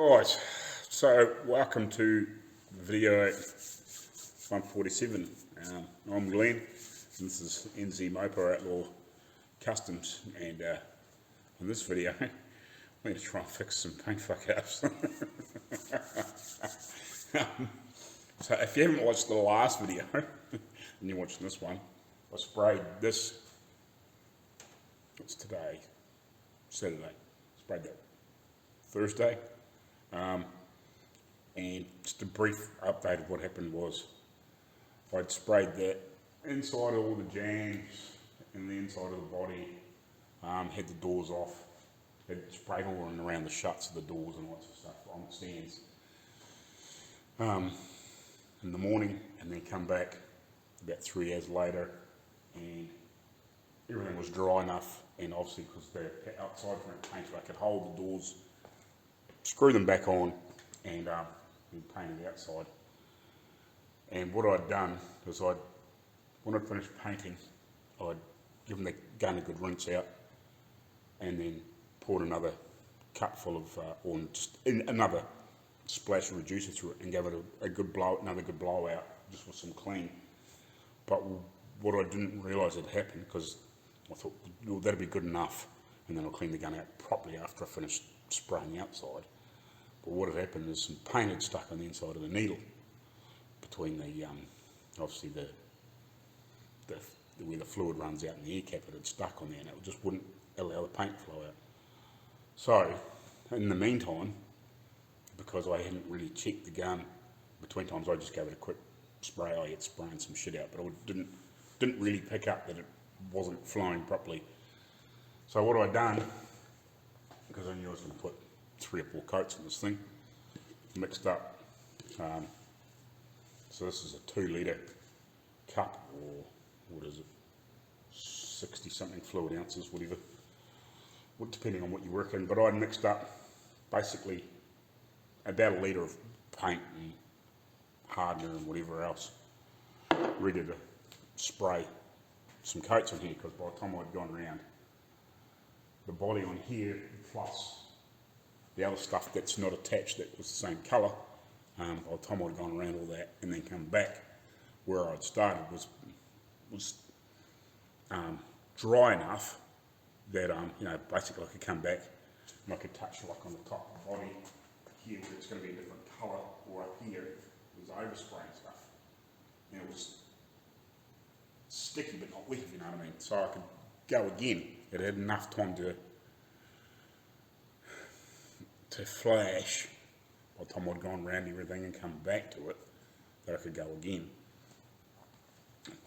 Right, so welcome to video 147. I'm Glenn, and this is NZ Mopo Outlaw Customs, and in this video I'm going to try and fix some paint fuck ups. So if you haven't watched the last video and you're watching this one, I sprayed this, it's today, Saturday, sprayed that Thursday. And just a brief update of what happened was I'd sprayed that inside all the jams and the inside of the body, had the doors off, had sprayed all in around the shuts of the doors and lots of stuff on the stands in the morning, and then come back about 3 hours later and everything was dry enough, and obviously because they're outside from it painted, I could hold the doors, screw them back on, and paint it outside. And what I'd done was when I'd finished painting, I'd given the gun a good rinse out, and then poured another cup full of, or just another splash of reducer through it, and gave it another good blowout, just with some clean. But what I didn't realise had happened, because I thought, well, that'd be good enough, and then I'll clean the gun out properly after I finished spraying outside. But what had happened is some paint had stuck on the inside of the needle, between the, obviously where the fluid runs out in the air cap, it had stuck on there, and it just wouldn't allow the paint to flow out. So, in the meantime, because I hadn't really checked the gun, between times I just gave it a quick spray. I had spraying some shit out, but I didn't really pick up that it wasn't flowing properly. So what I'd done, because I knew I was going to put 3 or 4 coats in this thing, mixed up, so this is a 2 litre cup, or what is it, 60 something fluid ounces, whatever, depending on what you work in. But I'd mixed up basically about 1 litre of paint and hardener and whatever else, ready to spray some coats on here, because by the time I'd gone around the body on here, plus the other stuff that's not attached that was the same colour, by the time I'd gone around all that and then come back where I'd started was dry enough that basically I could come back and I could touch, like on the top of the body here where it's going to be a different colour, or up here it was overspraying stuff, and it was sticky but not wet, if you know what I mean. So I could go again. It had enough time to flash by the time I'd gone around everything and come back to it, that I could go again.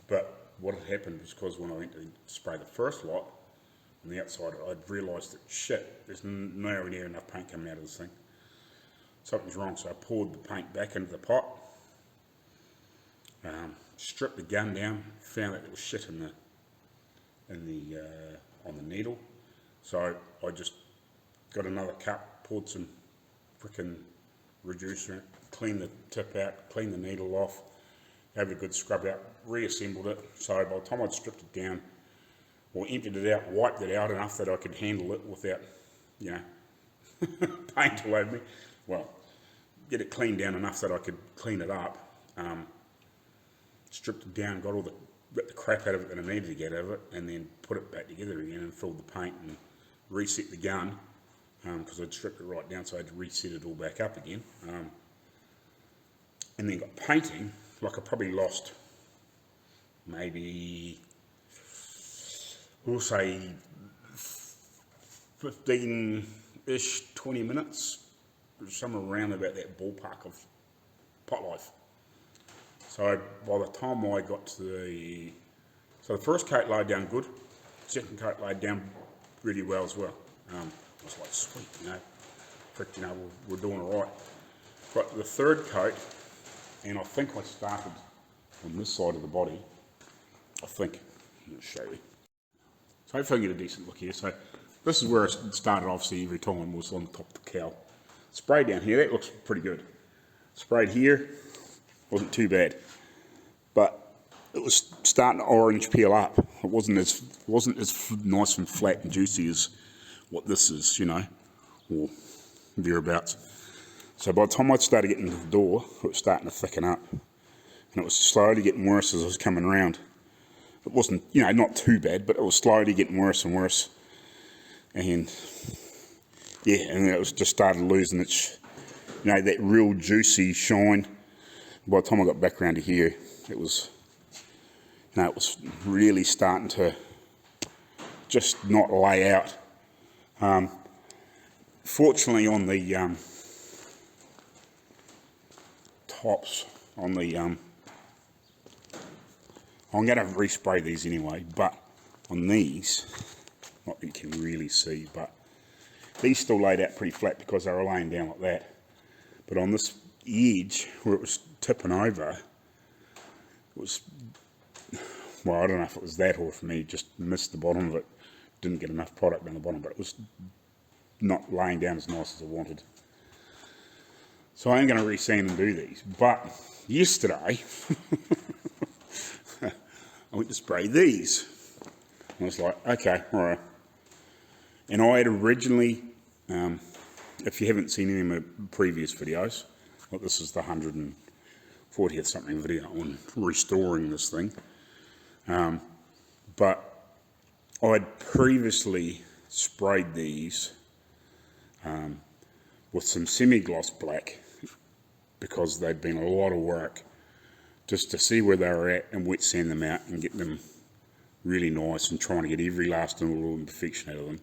But what had happened was, because when I went to spray the first lot on the outside, I'd realised that shit, there's nowhere near enough paint coming out of this thing. Something's wrong, so I poured the paint back into the pot, stripped the gun down, found that there was shit on the needle. So I just got another cup, poured some frickin' reducer in it, cleaned the tip out, cleaned the needle off, gave it a good scrub out, reassembled it. So by the time I'd stripped it down, or emptied it out, wiped it out enough that I could handle it without, paint all over me. Well, get it cleaned down enough that I could clean it up. Stripped it down, got the crap out of it that I needed to get out of it, and then put it back together again and filled the paint and reset the gun, because I'd stripped it right down, so I had to reset it all back up again. And then got painting, like I probably lost maybe, we'll say 15-ish, 20 minutes, somewhere around about that ballpark of pot life. So by the time I got to the first coat laid down good, second coat laid down really well as well. I was like, sweet, we're doing all right. But the third coat, and I think I started on this side of the body, I'm going to show you. So hopefully I can get a decent look here. So this is where it started, obviously, every time was on the top of the cowl. Spray down here, that looks pretty good. Sprayed here, wasn't too bad, but it was starting to orange peel up. It wasn't as nice and flat and juicy as what this is, or thereabouts. So by the time I'd started getting to the door, it was starting to thicken up. And it was slowly getting worse as I was coming around. It wasn't, you know, not too bad, but it was slowly getting worse and worse. And yeah, and it was just started losing its, you know, that real juicy shine. By the time I got back around to here, it was, you know, it was really starting to just not lay out. Fortunately, on the tops, on the I'm going to respray these anyway, but on these, not that you can really see, but these still laid out pretty flat because they were laying down like that. But on this edge, where it was tipping over, it was, well, I don't know if it was that or if me just missed the bottom of it, didn't get enough product on the bottom, but it was not laying down as nice as I wanted. So I am going to re-sand and do these. But yesterday, I went to spray these. I was like, okay, all right. And I had originally, if you haven't seen any of my previous videos, well, this is the 140th something video on restoring this thing. But I had previously sprayed these with some semi-gloss black because they'd been a lot of work just to see where they were at and wet sand them out and get them really nice and trying to get every last little imperfection out of them.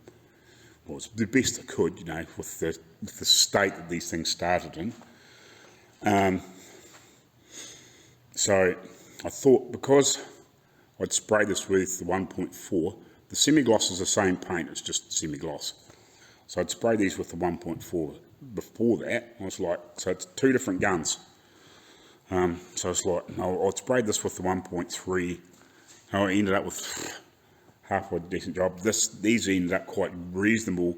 Well, it's the best I could, you know, with the state that these things started in. So I thought, because I'd spray this with the 1.4, the semi-gloss is the same paint, it's just semi-gloss. So I'd spray these with the 1.4. Before that, I was like, so it's two different guns. So it's like, no, I'd sprayed this with the 1.3. I ended up with halfway decent job. These ended up quite reasonable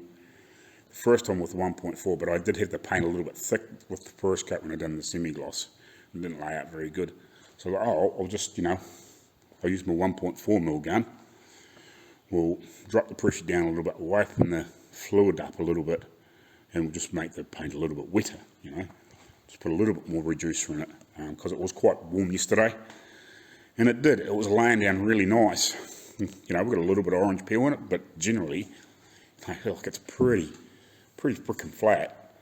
the first time with the 1.4, but I did have the paint a little bit thick with the first coat when I done the semi-gloss. It didn't lay out very good. So like, oh, I'll just, you know, I'll use my 1.4mm gun. We'll drop the pressure down a little bit, we'll open the fluid up a little bit, and we'll just make the paint a little bit wetter, you know. Just put a little bit more reducer in it, because it was quite warm yesterday. And it did, it was laying down really nice. You know, we've got a little bit of orange peel in it, but generally, I feel like it's pretty freaking flat.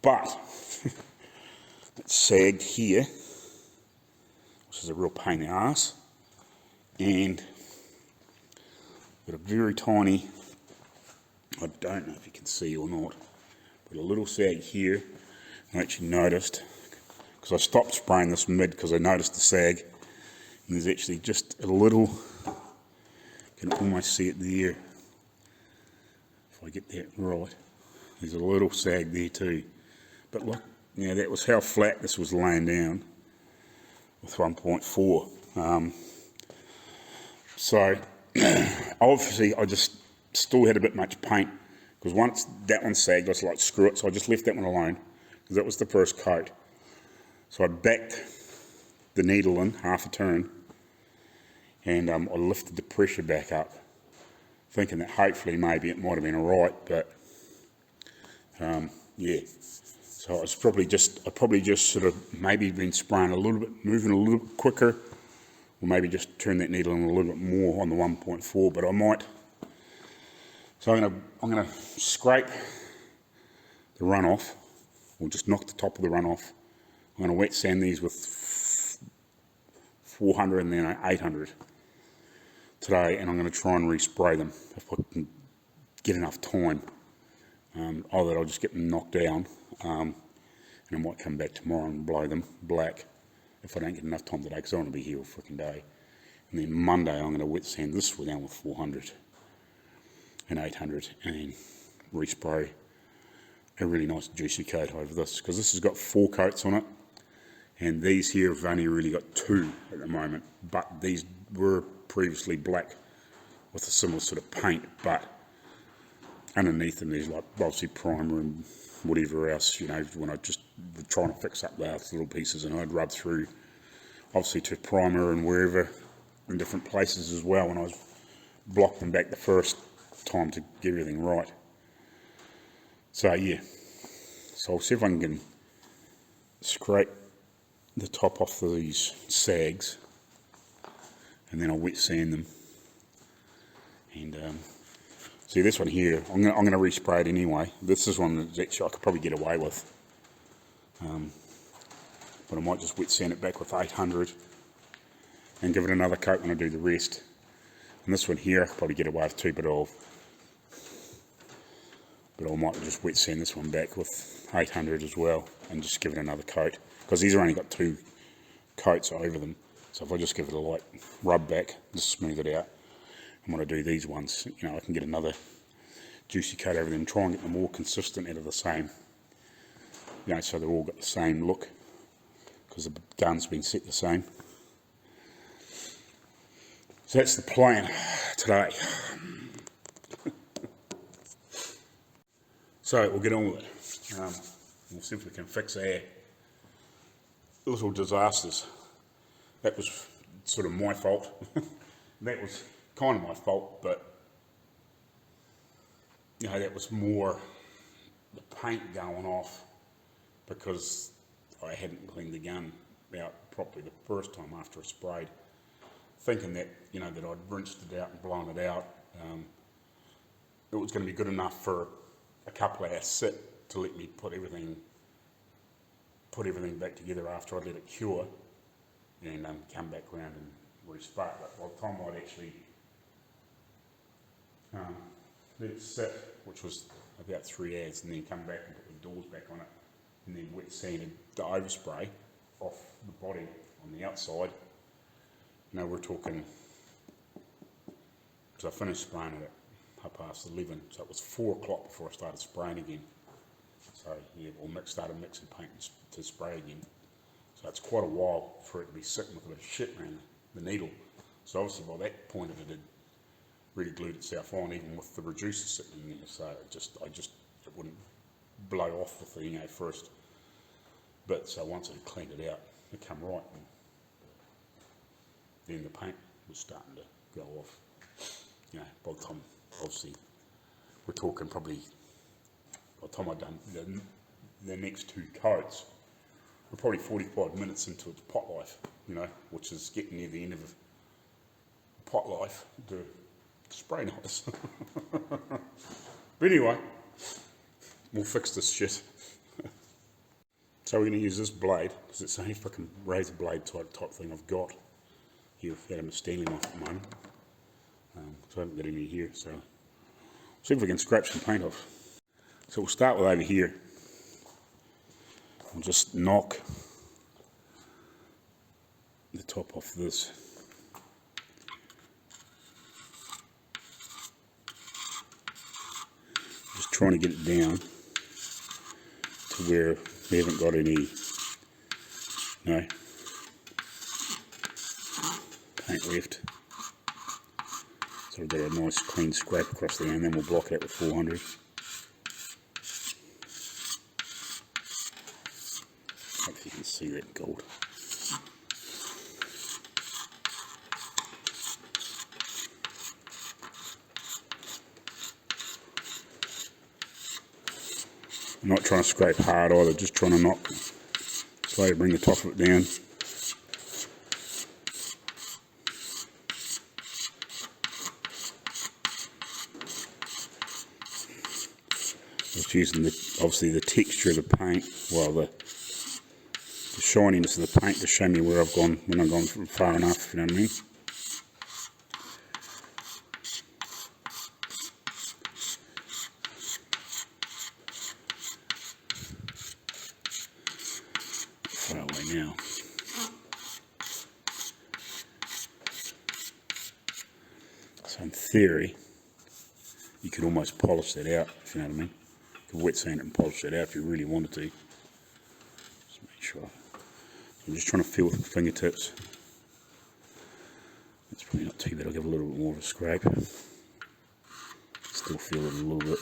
But, it sagged here, which is a real pain in the arse. And, got a very tiny, I don't know if you can see or not, but a little sag here. I actually noticed, because I stopped spraying this mid because I noticed the sag, and there's actually just a little, you can almost see it there, if I get that right. There's a little sag there too. But look, you know, that was how flat this was laying down with 1.4. So, obviously I just still had a bit much paint, because once that one sagged, I was like, screw it, so I just left that one alone, because that was the first coat. So I backed the needle in half a turn, and I lifted the pressure back up, thinking that hopefully maybe it might have been alright, but yeah. So I was probably just sort of maybe been spraying a little bit, moving a little bit quicker, or maybe just turn that needle in a little bit more on the 1.4, but I might. So I'm gonna scrape the runoff, or just knock the top of the runoff. I'm gonna wet sand these with 400 and then 800 today, and I'm gonna try and respray them if I can get enough time. Either I'll just get them knocked down, and I might come back tomorrow and blow them black if I don't get enough time today, because I want to be here all freaking day. And then Monday I'm going to wet sand this down with 400 and 800 and respray a really nice juicy coat over this, because this has got 4 coats on it, and these here have only really got 2 at the moment, but these were previously black with a similar sort of paint, but underneath them there's like obviously primer and whatever else, you know, when I just were trying to fix up the little pieces, and I'd rub through obviously to primer and wherever in different places as well when I was blocked them back the first time to get everything right. So yeah, so I'll see if I can scrape the top off these sags, and then I'll wet sand them. And see this one here, I'm gonna respray it anyway. This is one that actually I could probably get away with, but I might just wet sand it back with 800 and give it another coat when I do the rest. And this one here I could probably get away with too, but I might just wet sand this one back with 800 as well and just give it another coat, because these are only got 2 coats over them. So if I just give it a light rub back, just smooth it out, and when I do these ones, you know, I can get another juicy coat over them, try and get them all consistent out of the same, you know, so they're all got the same look, because the gun's been set the same. So that's the plan today. So we'll get on with it. We'll see if we can fix our little disasters. That was sort of my fault. That was kind of my fault, but you know, that was more the paint going off because I hadn't cleaned the gun out properly the first time after I sprayed, thinking that, you know, that I'd rinsed it out and blown it out. It was going to be good enough for a couple of hours sit to let me put everything back together after I let it cure, and come back around and respray it. But by the time I'd actually let it sit, which was about 3 hours, and then come back and put the doors back on it, and then wet sanded the overspray off the body on the outside, you know, we're talking, because I finished spraying it at 11:30, so it was 4 o'clock before I started spraying again. So yeah, started mixing paint to spray again. So it's quite a while for it to be sitting with a bit of shit around the needle. So obviously by that point it had really glued itself on, even with the reducer sitting in there. So it wouldn't blow off with the, you know, first bit. So once I cleaned it out, it come right, and then the paint was starting to go off. You know, by the time, obviously, we're talking probably, by the time I'd done the next 2 coats, we're probably 45 minutes into its pot life, you know, which is getting near the end of pot life, the spray notice. But anyway, we'll fix this shit. So we're going to use this blade, because it's the only fucking razor blade type thing I've got here. Adam is stealing off at the moment. So I haven't got any here, so see if we can scratch some paint off. So we'll start with over here. We'll just knock the top off this. Just trying to get it down to where we haven't got any, no, paint left. So we've got a nice clean scrape across there, and then we'll block it out with 400. Hopefully you can see that gold. I'm not trying to scrape hard either, just trying to knock, slowly bring the top of it down. Just using obviously the texture of the paint, well, the shininess of the paint to show me where I've gone when I've gone far enough, if you know what I mean. Far away now. So in theory, you could almost polish that out, if you know what I mean. You could wet sand it and polish it out if you really wanted to. Just make sure. I'm just trying to feel with my fingertips. It's probably not too bad. I'll give it a little bit more of a scrape. Still feel it a little bit.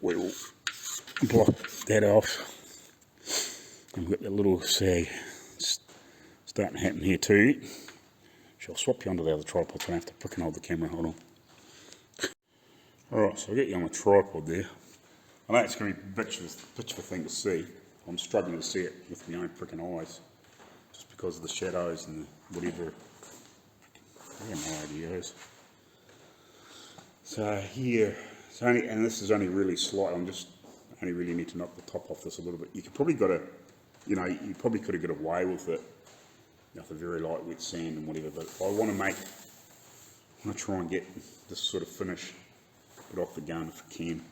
We'll block that off. And we've got that little sag starting to happen here too. I'll swap you onto the other tripod so I don't have to pick and hold the camera. Hold on. Alright, so I'll get you on the tripod there. I know it's going to be a bitch of a thing to see. I'm struggling to see it with my own freaking eyes, just because of the shadows and the whatever. I have no idea. So here, it's only, and this is only really slight. Only really need to knock the top off this a little bit. You could probably you probably could have got away with it with a very light wet sand and whatever. But I want to try and get this sort of finish bit off the gun if I can.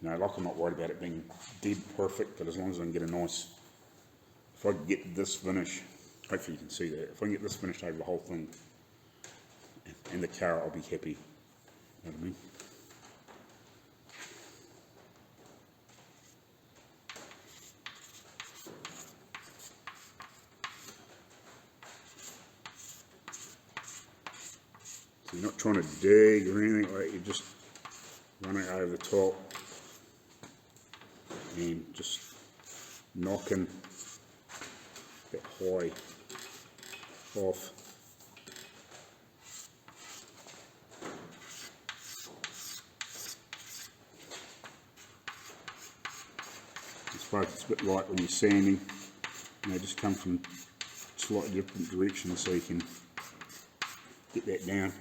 Like I'm not worried about it being dead perfect, but as long as I can get a nice, if I can get this finish, hopefully you can see that. If I can get this finished over the whole thing and the car, I'll be happy. You know what I mean? So you're not trying to dig or anything like that, you're just running over the top and just knocking that high off. I suppose it's a bit light when you're sanding, just come from slightly different directions so you can get that down.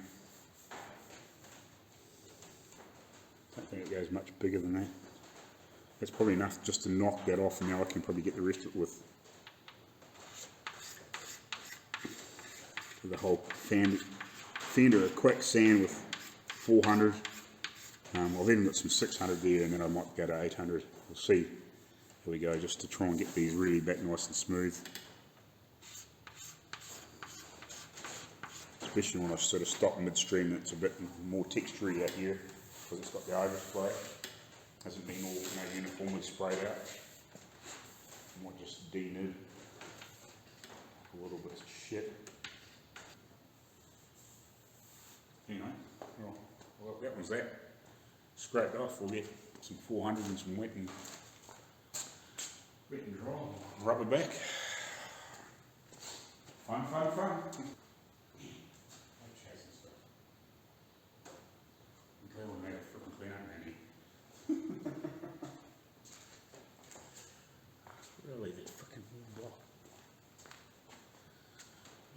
I don't think it goes much bigger than that. That's probably enough just to knock that off, and now I can probably get the rest of it with the whole fender, a quick sand with 400. I've even got some 600 there, and then I might go to 800. We'll see. Here we go, just to try and get these really back nice and smooth. Especially when I sort of stop midstream, it's a bit more textury out here because it's got the overspray. Hasn't been all uniformly sprayed out. I might just denudate a little bit of shit. Well, that was that. Scraped off. We'll get some 400 and some wet and dry. Rub it back. Fun. Really, that fucking block.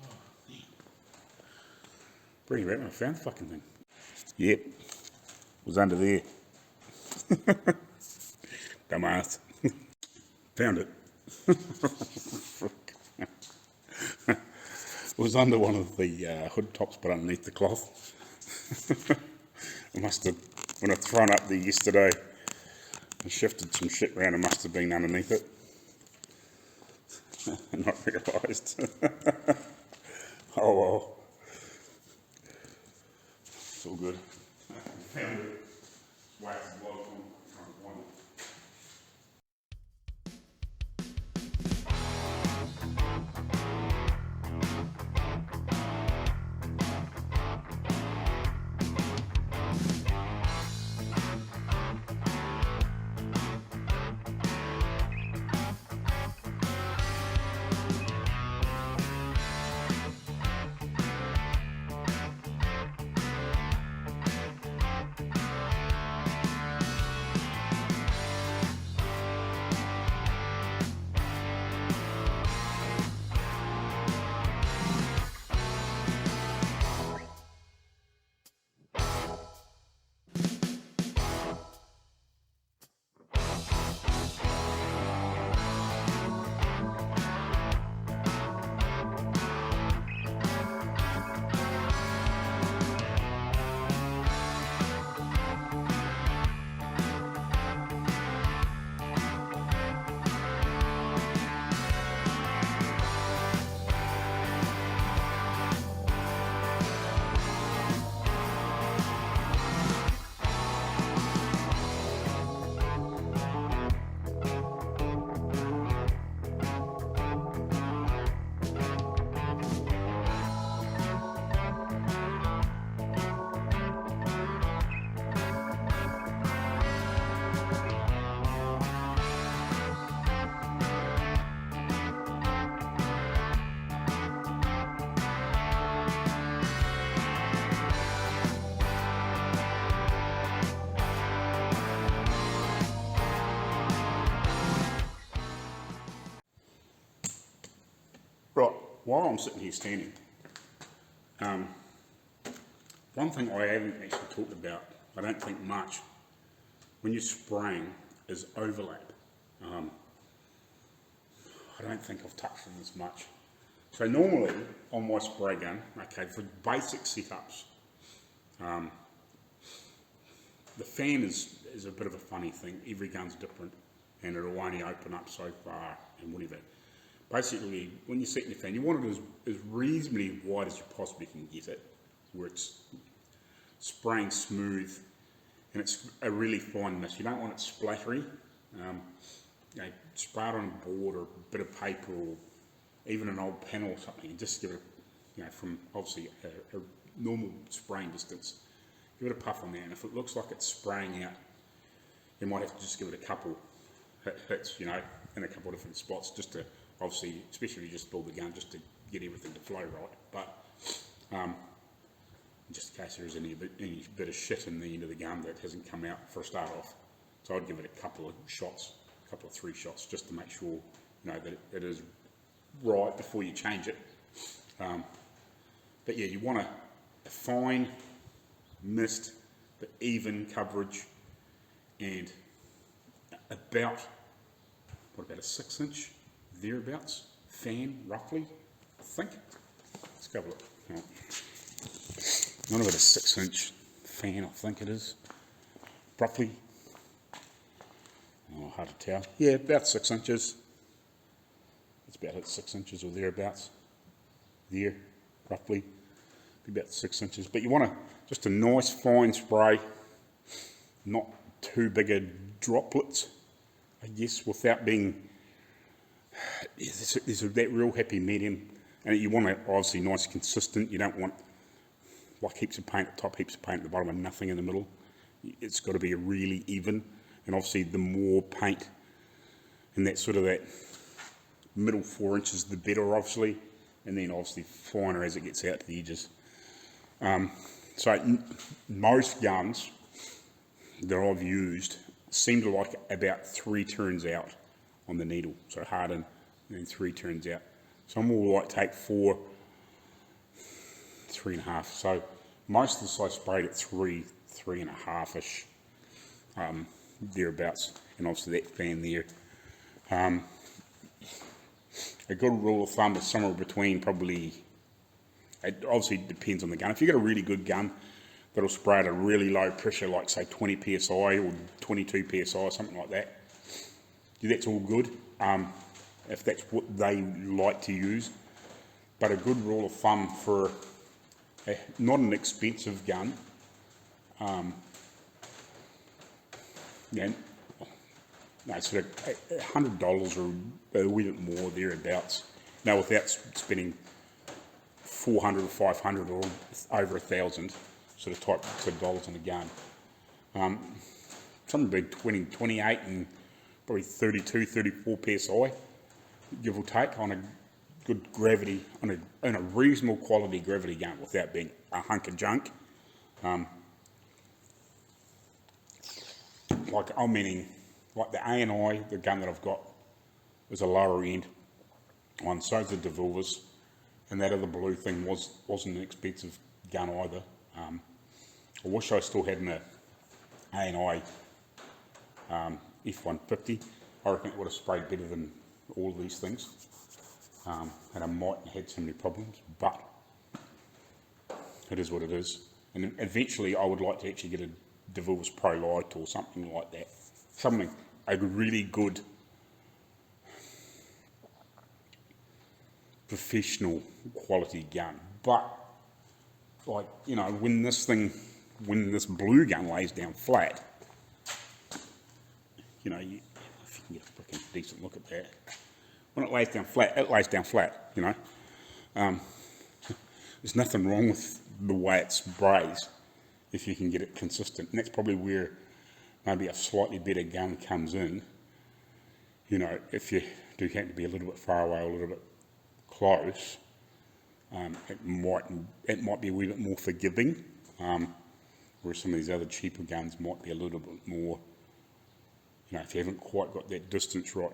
Oh, man. Bring it back when I found the fucking thing. Yep. It was under there. Dumbass. Found it. It was under one of the hood tops, but underneath the cloth. I must have, when I thrown up there yesterday, I shifted some shit around, it must have been underneath it. Not realised. Oh well. It's all good. Found it. Wax and blow from one. while I'm sitting here standing, one thing I haven't actually talked about, I don't think much, when you're spraying, is overlap. I don't think I've touched on this much. So normally on my spray gun, okay, for basic setups, the fan is a bit of a funny thing. Every gun's different and it'll only open up so far and whatever. Basically, when you're setting your fan, you want it as reasonably wide as you possibly can get it, where it's spraying smooth and it's a really fine mist. You don't want it splattery. You know, spray it on a board or a bit of paper or even an old panel or something, and just give it, you know, from obviously a normal spraying distance, give it a puff on there, and if it looks like it's spraying out, you might have to just give it a couple hits, you know, in a couple of different spots, just to obviously, especially if you just build the gun, just to get everything to flow right. But just in case there is any bit of shit in the end of the gun that hasn't come out for a start off, so I'd give it a couple of shots, a couple of 3 shots, just to make sure, you know, that it is right before you change it. But yeah, you want a fine mist, but even coverage, and about a 6-inch thereabouts fan, roughly, I think. Let's go have a look. Not about a 6-inch fan, I think it is, roughly. Oh, hard to tell. Yeah, about 6 inches. It's about at 6 inches or thereabouts. There, roughly. Be about 6 inches. But you want just a nice fine spray, not too big a droplets, I guess, without being. There's that real happy medium, and you want it obviously nice, consistent. You don't want like heaps of paint at the top, heaps of paint at the bottom, and nothing in the middle. It's got to be really even, and obviously the more paint and that sort of that middle 4 inches, the better, obviously, and then obviously finer as it gets out to the edges. So most guns that I've used seem to like about 3 turns out on the needle, so harden and then 3 turns out. Some will like take 4, 3.5. So most of this I sprayed at 3.5-ish, thereabouts, and obviously that fan there. A good rule of thumb is somewhere between probably, it obviously depends on the gun. If you've got a really good gun that'll spray at a really low pressure, like say 20 psi or 22 psi or something like that, that's all good, if that's what they like to use. But a good rule of thumb for not an expensive gun, no, sort of $100 or a wee bit more thereabouts. Now, without spending $400 or $500 or over $1,000 sort of types of dollars on a gun. Something between 28 and probably 32, 34 psi, give or take, on a good gravity, on a reasonable quality gravity gun without being a hunk of junk. Like I'm meaning, like the A&I, the gun that I've got, is a lower end one. So's the DeVilvers, and that other blue thing wasn't an expensive gun either. I wish I still had an A&I F-150. I reckon it would have sprayed better than all of these things, and I mightn't have had so many problems, but it is what it is. And eventually I would like to actually get a DeVilvers Pro Light or something like that. A really good professional quality gun. But, like, you know, when this blue gun lays down flat, you know, if you can get a freaking decent look at that, when it lays down flat, you know. There's nothing wrong with the way it sprays if you can get it consistent. And that's probably where maybe a slightly better gun comes in. You know, if you do have to be a little bit far away, a little bit close, it might be a wee bit more forgiving, whereas some of these other cheaper guns might be a little bit more, you know, if you haven't quite got that distance right,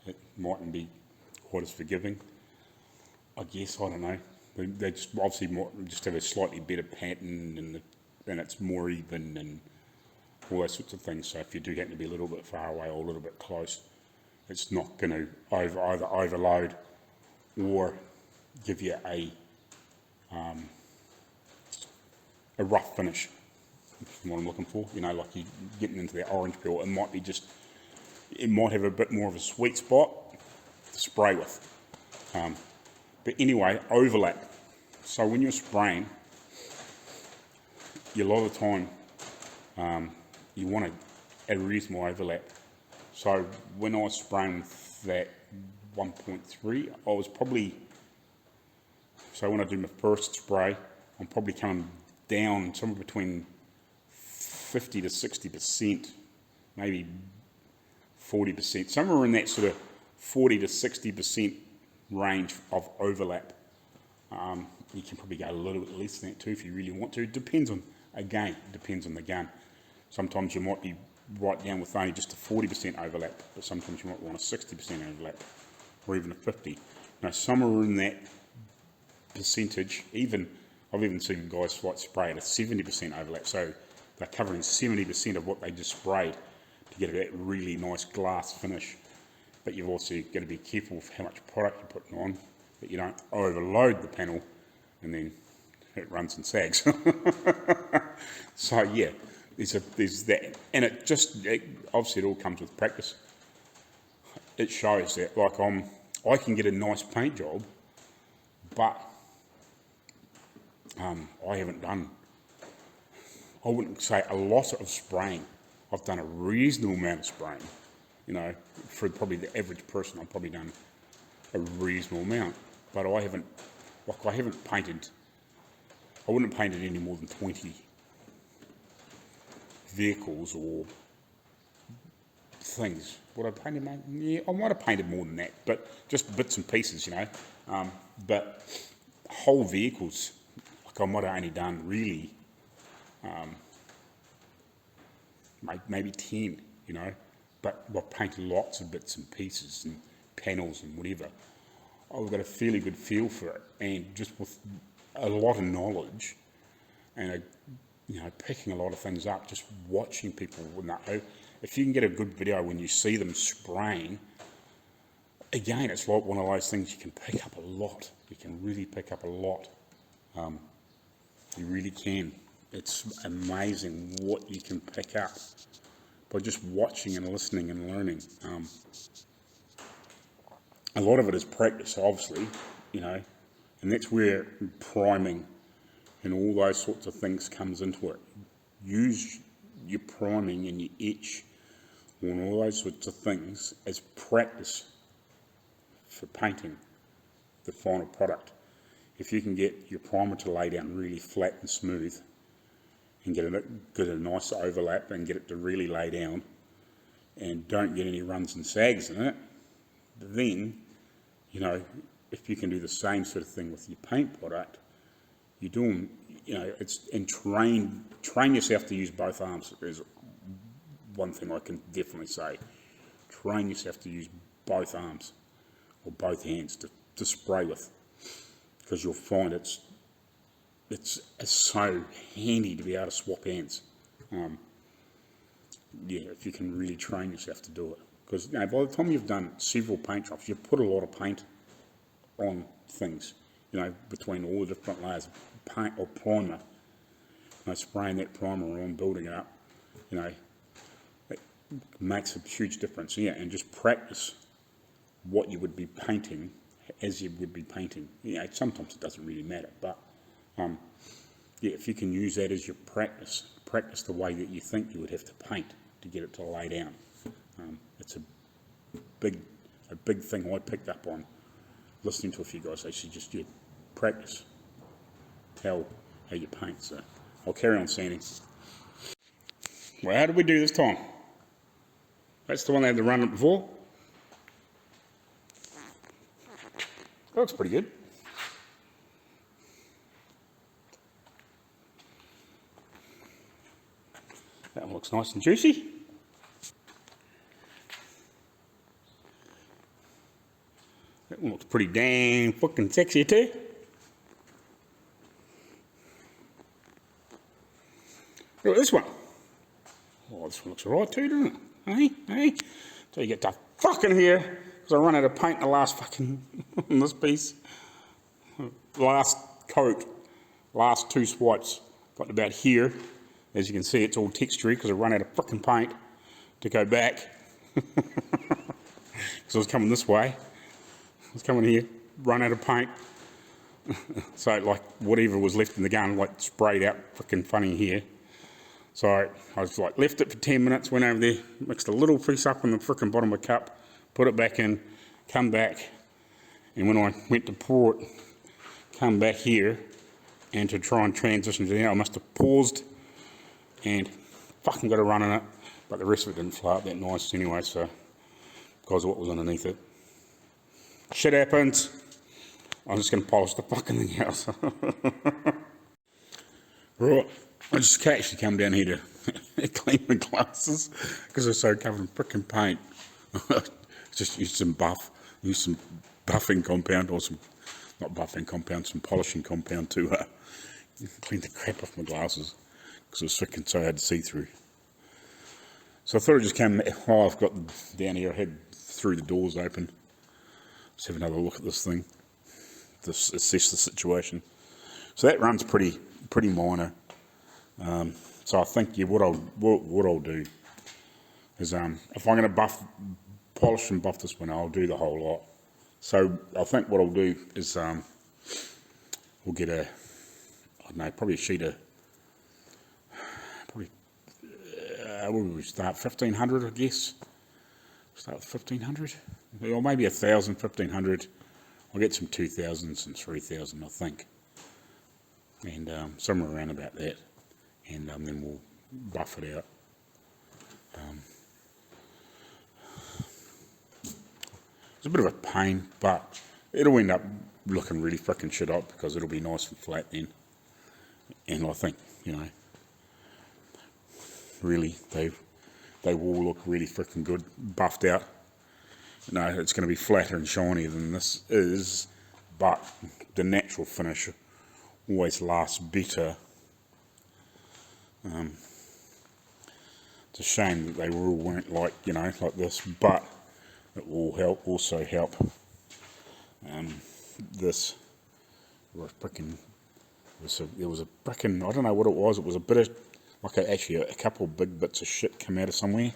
it mightn't be quite as forgiving. I guess, I don't know. They just obviously just have a slightly better pattern, and it's more even and all those sorts of things. So if you do happen to be a little bit far away or a little bit close, it's not going to either overload or give you a rough finish. That's what I'm looking for. You know, like you getting into that orange peel, it might have a bit more of a sweet spot to spray with. But anyway, overlap. So when you're spraying, a lot of the time you want a reasonable overlap. So when I was spraying with that 1.3, I was probably, so when I do my first spray, I'm probably coming down somewhere between 50 to 60%, maybe 40%, somewhere in that sort of 40 to 60% range of overlap. You can probably go a little bit less than that too if you really want to. It depends on the gun. Sometimes you might be right down with only just a 40% overlap, but sometimes you might want a 60% overlap, or even a 50. Now, somewhere in that percentage, I've even seen guys like spray at a 70% overlap, so they're covering 70% of what they just sprayed to get that really nice glass finish. But you've also got to be careful with how much product you're putting on, that you don't overload the panel and then it runs and sags. So yeah, there's that, and obviously it all comes with practice. It shows that, like, I can get a nice paint job, but I haven't done, I wouldn't say a lot of spraying. I've done a reasonable amount of spraying. You know, for probably the average person, I've probably done a reasonable amount, but I haven't painted, I wouldn't have painted any more than 20 vehicles or things. Would I painted, mate? Yeah, I might have painted more than that, but just bits and pieces, you know. But whole vehicles, like I might have only done really maybe 10, you know. But I've painted lots of bits and pieces and panels and whatever. I've got a fairly good feel for it, and just with a lot of knowledge and picking a lot of things up, just watching people. If you can get a good video when you see them spraying, again, it's like one of those things you can pick up a lot. You can really pick up a lot. You really can. It's amazing what you can pick up by just watching and listening and learning. A lot of it is practice, obviously, you know, and that's where priming and all those sorts of things comes into it. Use your priming and your etch and all those sorts of things as practice for painting the final product. If you can get your primer to lay down really flat and smooth and get a nice overlap and get it to really lay down and don't get any runs and sags in it, then, you know, if you can do the same sort of thing with your paint product, you're doing, you know, and train yourself to use both arms. Is one thing I can definitely say. Train yourself to use both arms or both hands to spray with, because you'll find it's so handy to be able to swap hands. Yeah, if you can really train yourself to do it. Because, you know, by the time you've done several paint jobs, you've put a lot of paint on things, you know, between all the different layers of paint or primer. You know, spraying that primer on, building it up, you know, it makes a huge difference. Yeah, and just practice what you would be painting as you would be painting. You know, sometimes it doesn't really matter, but yeah, if you can use that as your practice the way that you think you would have to paint to get it to lay down. It's a big thing I picked up on listening to a few guys. They said just practice how you paint. So I'll carry on sanding. Well, how did we do this time? That's the one that had the run up before. That looks pretty good. That one looks nice and juicy. That one looks pretty dang fucking sexy too. Look at this one. Oh, this one looks alright too, doesn't it? Hey, hey. So you get to fucking here, because I run out of paint the last fucking, on this piece. Last coat, last 2 swipes. Got about here. As you can see, it's all textury because I run out of fucking paint to go back. Because I was coming this way. I was coming here, run out of paint. So like whatever was left in the gun, like sprayed out fucking funny here. So I was like left it for 10 minutes, went over there, mixed a little piece up in the frickin' bottom of a cup, put it back in, come back, and when I went to pour it, come back here, and to try and transition to there, I must have paused and fucking got a run in it, but the rest of it didn't flow up that nice anyway, so because of what was underneath it. Shit happens. I'm just going to polish the fucking thing out. Right, I just actually come down here to clean my glasses because they're so covered in frickin' paint. Just use some buffing compound, or some, not buffing compound, some polishing compound to clean the crap off my glasses because it was freaking so hard to see through. So I thought I'd just come, while I've got down here, I had 3 of the doors open. Let's have another look at this thing, to assess the situation. So that runs pretty minor. So I think, yeah, what I'll do is, if I'm going to polish and buff this one, I'll do the whole lot. So I think what I'll do is, we'll get a, I don't know, probably a sheet of, what would we start, 1500, I guess. Start with 1500, or maybe 1000, 1500. I'll get some 2000s and 3000, I think, and somewhere around about that, and then we'll buff it out. It's a bit of a pain, but it'll end up looking really frickin' shit up because it'll be nice and flat then. And I think, you know, really they will look really frickin' good buffed out. You know, it's going to be flatter and shinier than this is, but the natural finish always lasts better. It's a shame that they all weren't like, you know, like this, but it will also help this. There was a frickin', I don't know what it was a bit of, like actually a couple of big bits of shit come out of somewhere.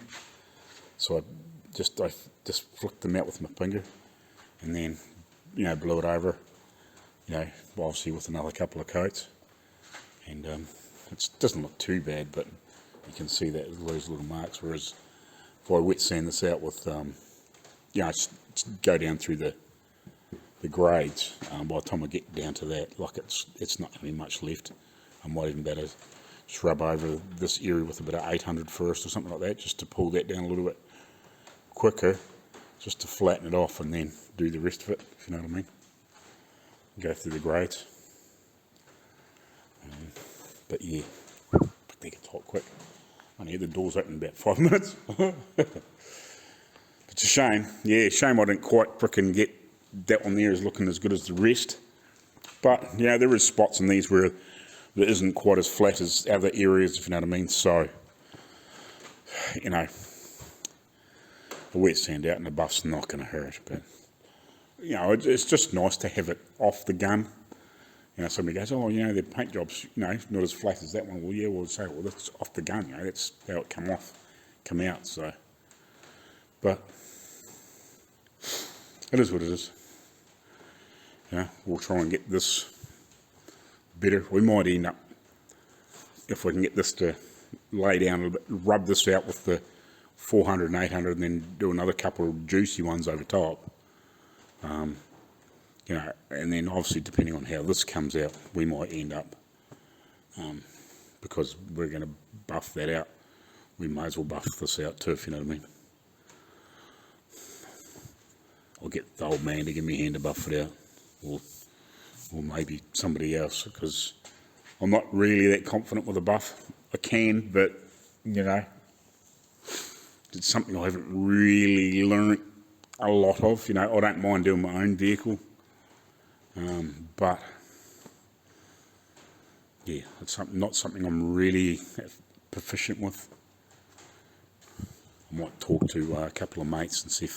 So I just flicked them out with my finger and then, you know, blew it over, you know, obviously with another couple of coats. And it doesn't look too bad, but you can see that those little marks, whereas if I wet sand this out with, you know, just go down through the grades, by the time I get down to that, like it's not going to be much left. I might even better just rub over this area with a bit of 800 first or something like that, just to pull that down a little bit quicker, just to flatten it off and then do the rest of it, if you know what I mean. Go through the grades. But yeah, they get hot quick. I need the doors open in about 5 minutes. It's a shame. Yeah, shame I didn't quite frickin' get that one there is looking as good as the rest. But, yeah, there is spots in these where it isn't quite as flat as other areas, if you know what I mean. So, you know, the wet sand out and the buff's not going to hurt. But, you know, it's just nice to have it off the gun. You know, somebody goes, oh, you know, the paint job's, you know, not as flat as that one. Well, yeah, we'll say, well, that's off the gun, you know, that's how it come out, so. But it is what it is. You know, we'll try and get this better. We might end up, if we can get this to lay down a little bit, rub this out with the 400 and 800 and then do another couple of juicy ones over top. You know, and then obviously depending on how this comes out, we might end up, because we're going to buff that out, we may as well buff this out too, if you know what I mean. I'll get the old man to give me a hand to buff it out, or maybe somebody else, because I'm not really that confident with a buff. I can, but, you know, it's something I haven't really learnt a lot of. You know, I don't mind doing my own vehicle, but yeah, it's not something I'm really proficient with. I might talk to a couple of mates and see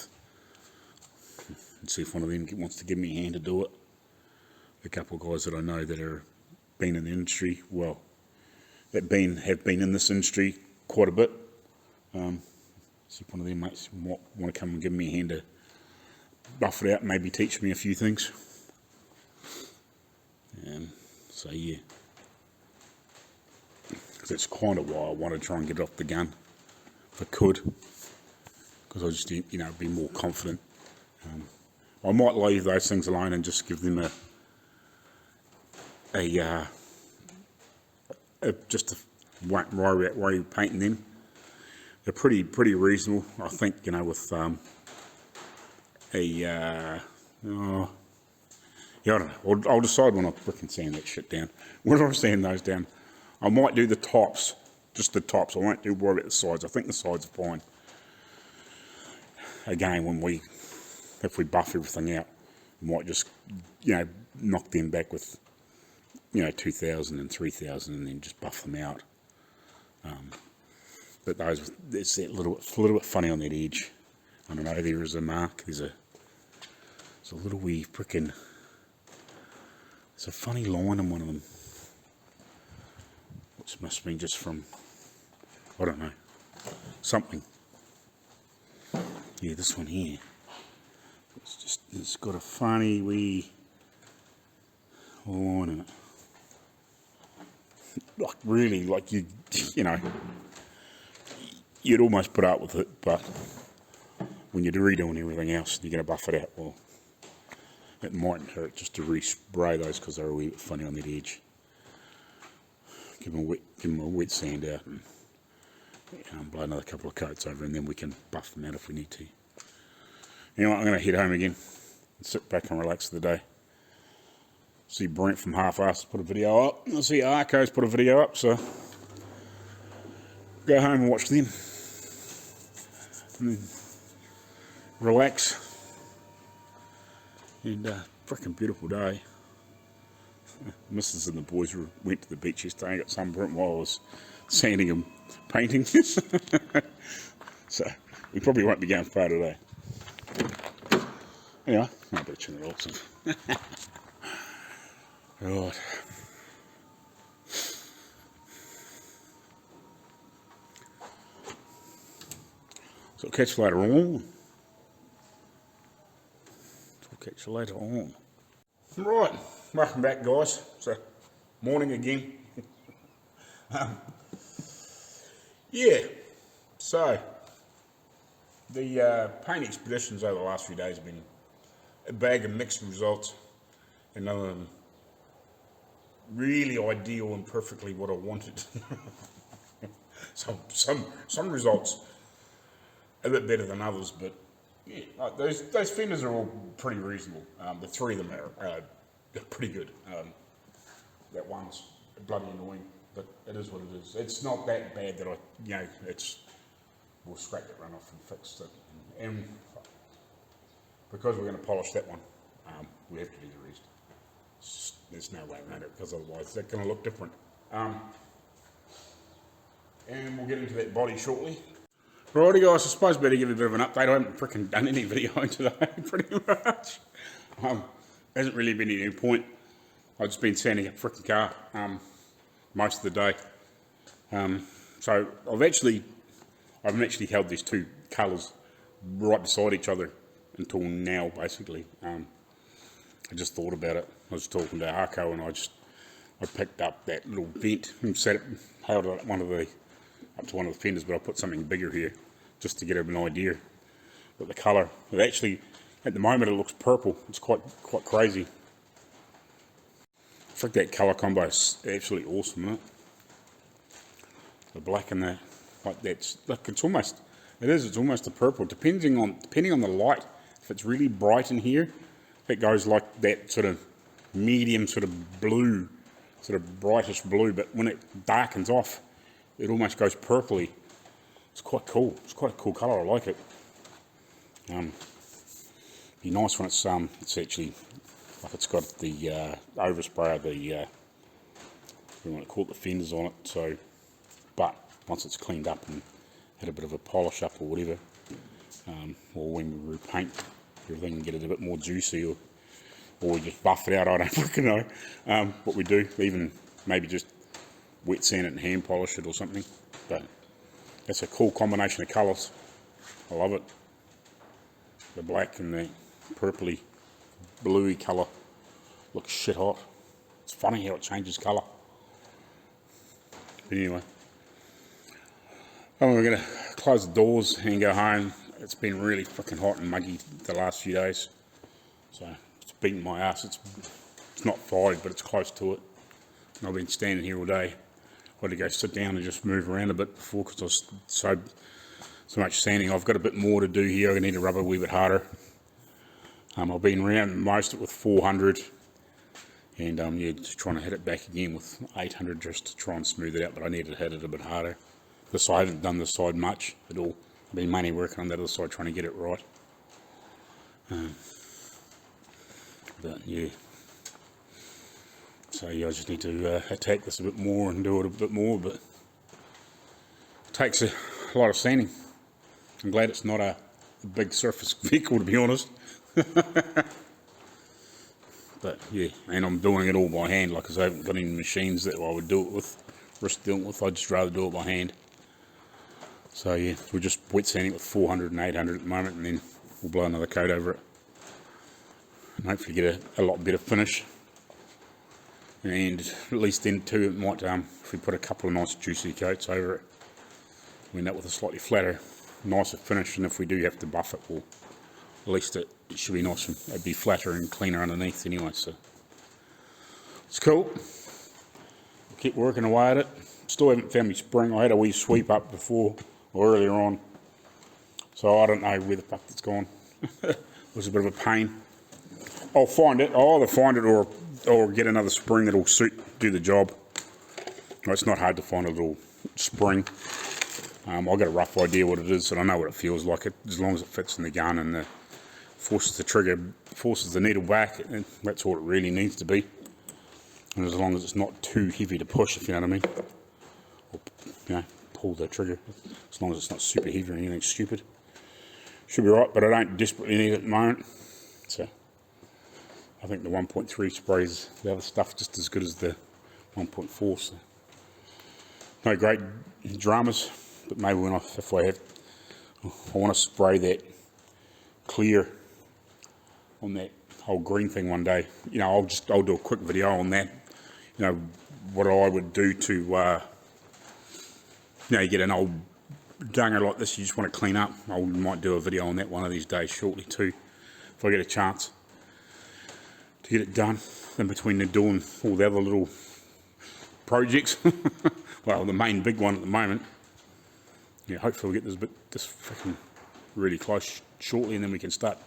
if one of them wants to give me a hand to do it. A couple of guys that I know that are been in the industry, well, that have been in this industry quite a bit. See if one of them mates might want to come and give me a hand to buff it out, maybe teach me a few things. So yeah, because that's kind of why I want to try and get it off the gun, if I could, because I just, you know, be more confident. I might leave those things alone and just give them just a way of painting them. They're pretty reasonable, I think. You know, with yeah, I don't know. I'll decide when I frickin' sand that shit down. When I sand those down, I might do the tops, just the tops. I won't worry about the sides. I think the sides are fine. Again, if we buff everything out, we might just, you know, knock them back with, you know, 2,000 and 3,000 and then just buff them out. But it's that little bit funny on that edge. I don't know, there is a mark, there's a little wee frickin', there's a funny line in one of them, which must have been just from, I don't know, something. Yeah, this one here. It's got a funny wee line in it. Like really, like you know, you'd almost put up with it, but when you're redoing everything else, you're going to buff it out. Well, it mightn't hurt just to re-spray those because they're a wee bit funny on that edge. Give them a wet sand out and blow another couple of coats over, and then we can buff them out if we need to. Anyway, I'm going to head home again and sit back and relax for the day. See Brent from Halfass put a video up. I see Arco's put a video up, so go home and watch them. And then relax. And freaking beautiful day. Mrs. and the boys went to the beach yesterday and got sunburnt while I was sanding and painting. So we probably won't be going far today. Anyway, no bitching at all. Right. So I'll catch you later on. Right, welcome back, guys. So, morning again. Yeah, so the paint expeditions over the last few days have been a bag of mixed results, and none of them really ideal and perfectly what I wanted. Some results a bit better than others, but yeah, those fenders are all pretty reasonable. The three of them are pretty good. That one's bloody annoying, but it is what it is. It's not that bad that we'll scrape it, run off and fix it. And because we're going to polish that one, we have to do the rest. There's no way around it, because otherwise they're going to look different. And we'll get into that body shortly. Righty guys, I suppose I better give you a bit of an update. I haven't freaking done any videoing today, pretty much. Hasn't really been any point. I've just been sanding a freaking car most of the day. So I've actually held these two colours right beside each other until now, basically. I just thought about it. I was talking to Arco, and I picked up that little vent and held it up to one of the fenders, but I put something bigger here just to get an idea. But the colour, it actually, at the moment, it looks purple. It's quite crazy. I think that colour combo is absolutely awesome, isn't it? The black and the, like that's, look, it's almost a purple, depending on the light. If it's really bright in here, it goes like that sort of medium sort of blue, sort of brightish blue, but when it darkens off, it almost goes purpley. It's quite cool. It's quite a cool colour. I like it. Be nice when it's actually, like it's got the overspray, we want to call it the fenders on it, so, but once it's cleaned up and had a bit of a polish up or whatever, or when we repaint everything and get it a bit more juicy, or we just buff it out, I don't fucking know what we do, even maybe just wet sand it and hand polish it or something. But that's a cool combination of colours, I love it. The black and the purpley bluey colour looks shit hot. It's funny how it changes colour. But anyway, we're going to close the doors and go home. It's been really fucking hot and muggy the last few days, so it's beating my ass. It's not 5, but it's close to it. And I've been standing here all day. I had to go sit down and just move around a bit before because I was so much sanding. I've got a bit more to do here. I need to rub it a wee bit harder. I've been around most of it with 400, and yeah, just trying to hit it back again with 800 just to try and smooth it out, but I need to hit it a bit harder. This I haven't done this side much at all. I've been mainly working on that other side trying to get it right. But yeah, so yeah, I just need to attack this a bit more and do it a bit more, but it takes a lot of sanding. I'm glad it's not a big surface vehicle, to be honest. But yeah, and I'm doing it all by hand, like I haven't got any machines that I would do it with, risk doing it with. I'd just rather do it by hand. So yeah, we're just wet sanding it with 400 and 800 at the moment, and then we'll blow another coat over it and hopefully get a lot better finish. And at least then too, it might, if we put a couple of nice juicy coats over it, we end up with a slightly flatter, nicer finish. And if we do have to buff it, well, at least it should be nice, and it'd be flatter and cleaner underneath anyway. So it's cool. We'll keep working away at it. Still haven't found my spring. I had a wee sweep up before or earlier on, so I don't know where the fuck it's gone. It was a bit of a pain. I'll find it. I'll either find it or get another spring that'll do the job. Well, it's not hard to find a little spring. I've got a rough idea what it is, and I know what it feels like. As long as it fits in the gun and forces the trigger, forces the needle back, and that's all it really needs to be. And as long as it's not too heavy to push, if you know what I mean, or, you know, pull the trigger. As long as it's not super heavy or anything stupid, should be right. But I don't desperately need it at the moment, so I think the 1.3 sprays the other stuff just as good as the 1.4. So no great dramas, but maybe if I want to spray that clear on that whole green thing one day. You know, I'll do a quick video on that. You know, what I would do to, you know, you get an old dunger like this, you just want to clean up. I might do a video on that one of these days shortly too, if I get a chance to get it done in between doing all the other little projects. Well, the main big one at the moment. Yeah, hopefully we'll get this freaking really close shortly, and then we can start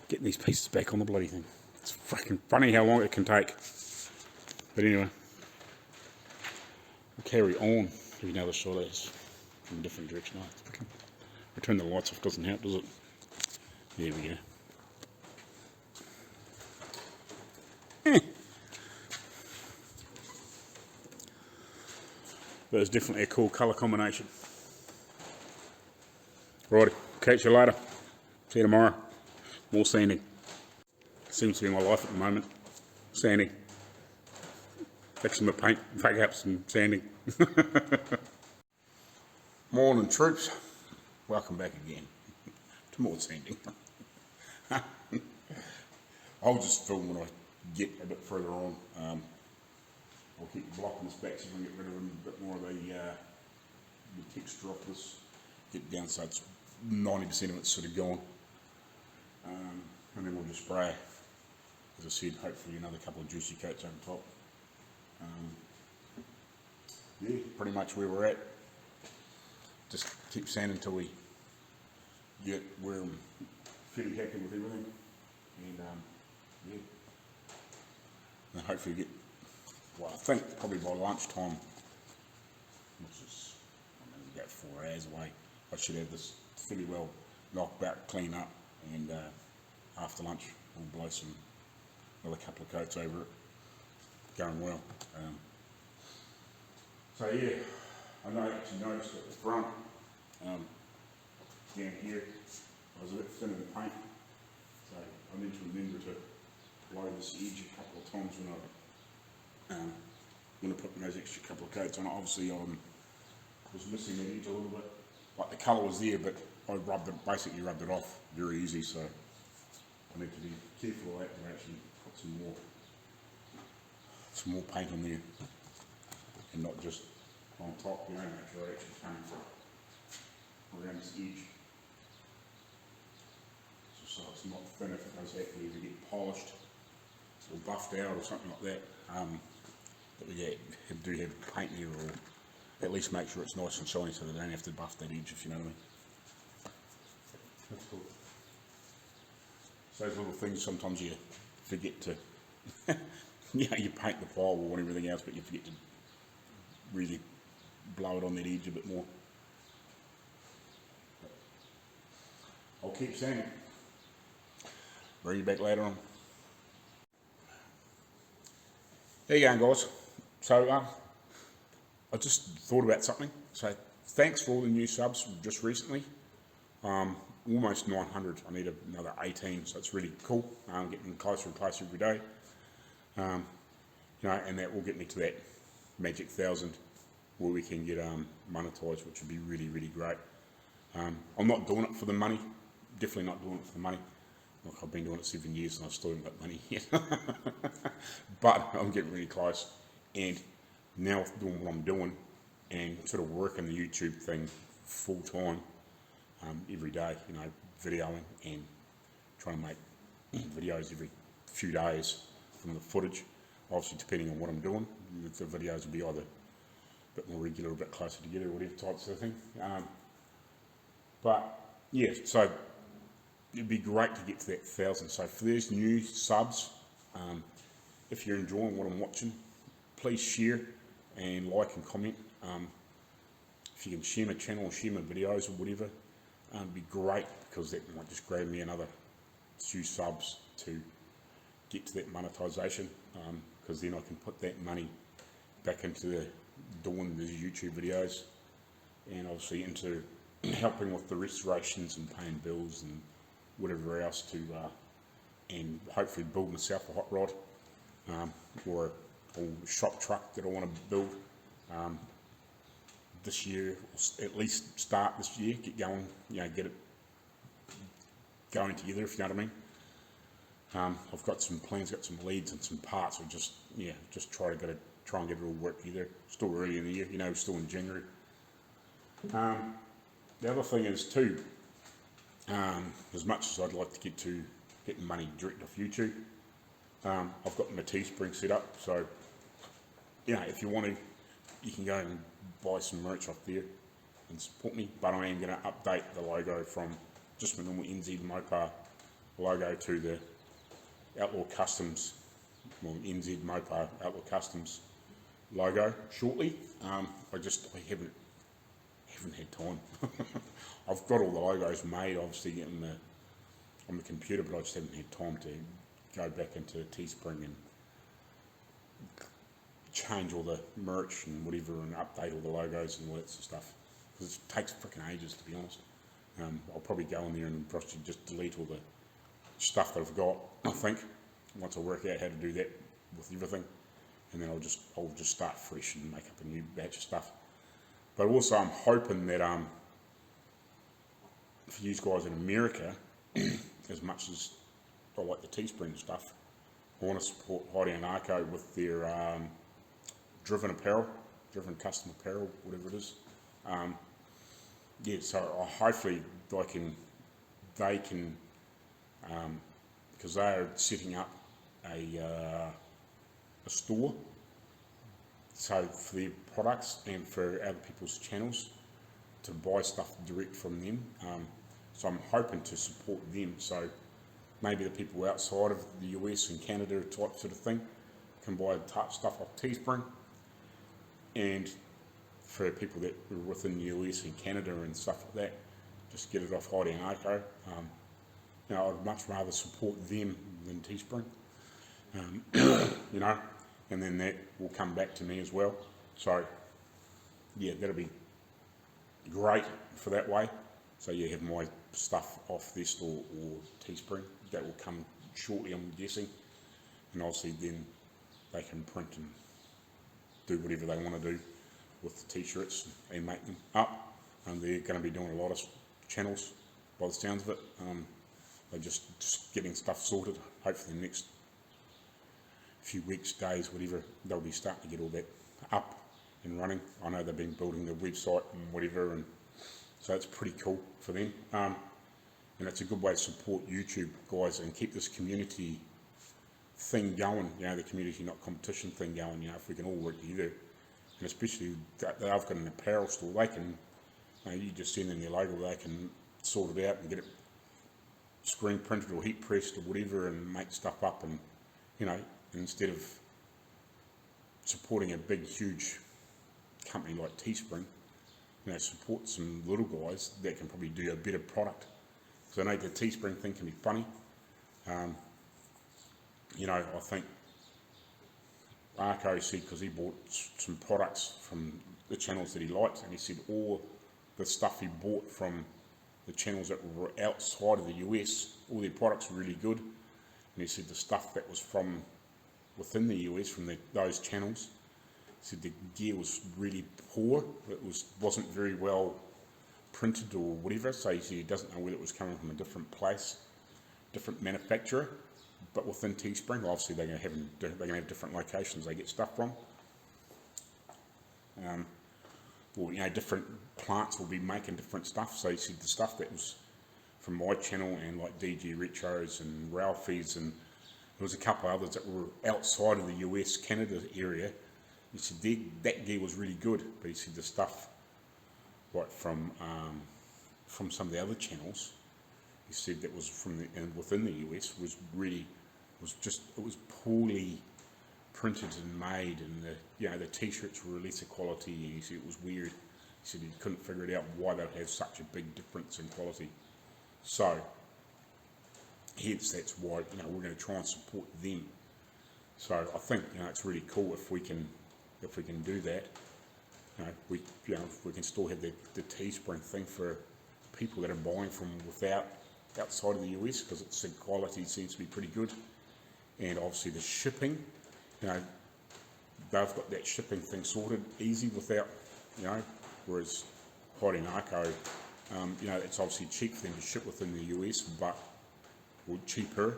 getting these pieces back on the bloody thing. It's freaking funny how long it can take. But anyway, we'll carry on. Do another shot of this from a different direction. I turn the lights off, doesn't help, does it? There we go. But it's definitely a cool colour combination. Righty, catch you later. See you tomorrow. More sanding. Seems to be my life at the moment. Sanding. Fixing my paint, fake up some sanding. Morning troops. Welcome back again to more sanding. I'll just film when I get a bit further on. I'll keep blocking this back so we can get rid of a bit more of the texture off this. Get it down so it's 90% of it's sort of gone. And then we'll just spray, as I said, hopefully another couple of juicy coats over top. Yeah, pretty much where we're at. Just keep sanding until we get where I'm fairly happy with everything. And yeah, and hopefully get, well, I think probably by lunchtime, which is, I mean, about 4 hours away, I should have this fairly well knocked back, clean up, and after lunch we'll blow another couple of coats over it. Going well. So yeah, I actually noticed at the front, down here, I was a bit thin in the paint, so I need to remember to blow this edge a couple of times when I put those extra couple of coats on it. Obviously I was missing that edge a little bit, like the colour was there, but I basically rubbed it off very easy, so I need to be careful of that and actually put some more paint on there, and not just on top, make sure it actually comes around this edge. So it's not thin if it does actually ever get polished or buffed out or something like that. That we do have paint there, or at least make sure it's nice and shiny so they don't have to buff that edge, if you know what I mean. That's cool. So those little things sometimes you forget to, you paint the firewall and everything else, but you forget to really blow it on that edge a bit more. I'll keep saying it. Bring you back later on. There you go, guys. So I just thought about something. So thanks for all the new subs just recently. Almost 900. I need another 18, so it's really cool. I'm getting closer and closer every day. And that will get me to that magic 1,000 where we can get monetized, which would be really, really great. I'm not doing it for the money. Definitely not doing it for the money. Look, I've been doing it 7 years and I still haven't got money yet. But I'm getting really close. And now doing what I'm doing and sort of working the YouTube thing full time, every day, videoing and trying to make videos every few days from the footage. Obviously, depending on what I'm doing, the videos will be either a bit more regular, a bit closer together, whatever types of thing. But yeah, so it'd be great to get to that 1,000. So for those new subs, if you're enjoying what I'm watching, please share and like and comment. If you can share my channel or share my videos or whatever, it'd be great, because that might just grab me another few subs to get to that monetization, because then I can put that money back into doing the YouTube videos, and obviously into helping with the restorations and paying bills and whatever else to, and hopefully build myself a hot rod, or a shop truck that I want to build this year, or at least start this year, get going, get it going together, if you know what I mean. I've got some plans, got some leads and some parts. I just try and get it all worked together. Still early in the year, still in January. The other thing is too, as much as I'd like to get to getting money direct off YouTube, I've got my teespring set up. So, if you want to, you can go and buy some merch off there and support me. But I am going to update the logo from just my normal NZ Mopar logo to the Outlaw Kustoms, NZ Mopar Outlaw Kustoms logo shortly. I haven't had time. I've got all the logos made, obviously, on the computer, but I just haven't had time to go back into Teespring and change all the merch and whatever, and update all the logos and all that sort of stuff. Because it takes freaking ages, to be honest. I'll probably go in there and probably just delete all the stuff that I've got, I think, once I work out how to do that with everything, and then I'll just start fresh and make up a new batch of stuff. But also I'm hoping that for you guys in America, as much as I like the Teespring stuff, I want to support Heidi and Arco with their driven custom apparel, whatever it is. So hopefully they can, because they are setting up a store, so for their products and for other people's channels to buy stuff direct from them. So I'm hoping to support them. So maybe the people outside of the US and Canada type sort of thing can buy stuff off Teespring, and for people that are within the US and Canada and stuff like that, just get it off Heidi and Arco. you know, I'd much rather support them than Teespring, you know, and then that will come back to me as well. So yeah, that'll be great for that way. So you have my stuff off their store or Teespring. That will come shortly, I'm guessing, and obviously then they can print and do whatever they want to do with the t-shirts and make them up. And they're going to be doing a lot of channels by the sounds of it. They're just getting stuff sorted. Hopefully the next few weeks, days, whatever, they'll be starting to get all that up and running. I know they've been building their website and whatever, and so it's pretty cool for them. And it's a good way to support YouTube guys and keep this community thing going, you know, the community not competition thing going, you know, if we can all work together. And especially they've got an apparel store, they can, you know, you just send them their logo, they can sort it out and get it screen printed or heat pressed or whatever and make stuff up. And, you know, instead of supporting a big huge company like Teespring, you know, support some little guys that can probably do a better product. So I know the Teespring thing can be funny. You know, I think Arco said, because he bought some products from the channels that he liked, and he said all the stuff he bought from the channels that were outside of the US, all their products were really good. And he said the stuff that was from within the US, from those channels, he said the gear was really poor. It wasn't very well printed or whatever, so he said he doesn't know whether it was coming from a different place, different manufacturer. But within Teespring, obviously they're going to have different locations they get stuff from. Or, you know, different plants will be making different stuff. So he said the stuff that was from my channel and like DG Retros and Ralfy's, and there was a couple others that were outside of the US, Canada area. He said that gear was really good, but he said the stuff like from some of the other channels, he said that was from within the US was poorly printed and made, and the t-shirts were lesser quality. He said it was weird. He said he couldn't figure it out why they would have such a big difference in quality. So hence that's why, you know, we're going to try and support them. So I think, you know, it's really cool if we can do that. You know, if we can still have the Teespring thing for people that are buying from outside of the US, because the quality seems to be pretty good, and obviously the shipping, you know, they've got that shipping thing sorted easy without, you know, whereas Heidi and Arco, you know, it's obviously cheap for them to ship within the US, but or cheaper,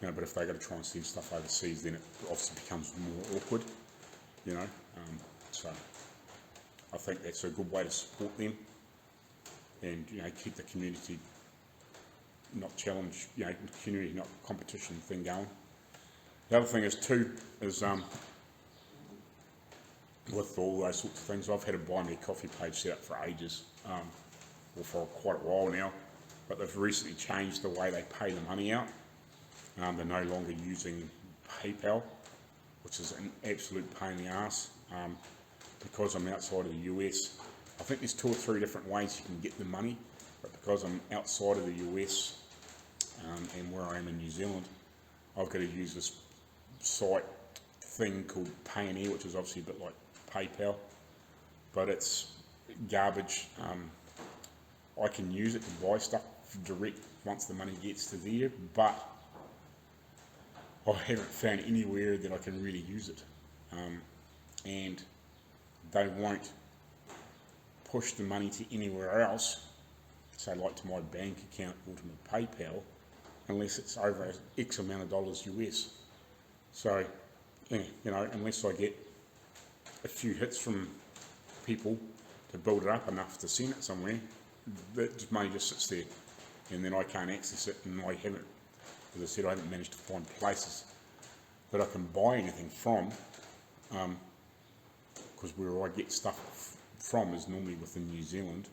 you know, but if they got to try and send stuff overseas, then it obviously becomes more awkward, you know. So I think that's a good way to support them, and, you know, keep the community not challenge, you know, community not competition thing going. The other thing is too, with all those sorts of things, I've had a buy me coffee page set up for ages, or for quite a while now, but they've recently changed the way they pay the money out. They're no longer using PayPal, which is an absolute pain in the ass. Because I'm outside of the US, I think there's 2 or 3 different ways you can get the money, but because I'm outside of the US, and where I am in New Zealand, I've got to use this site thing called Payoneer, which is obviously a bit like PayPal, but it's garbage. I can use it to buy stuff direct once the money gets to there, but I haven't found anywhere that I can really use it, and they won't push the money to anywhere else, say like to my bank account or to my PayPal, unless it's over X amount of dollars US. So, yeah, you know, unless I get a few hits from people to build it up enough to send it somewhere, that money just sits there, and then I can't access it, and I haven't, as I said, I haven't managed to find places that I can buy anything from, because where I get stuff from is normally within New Zealand,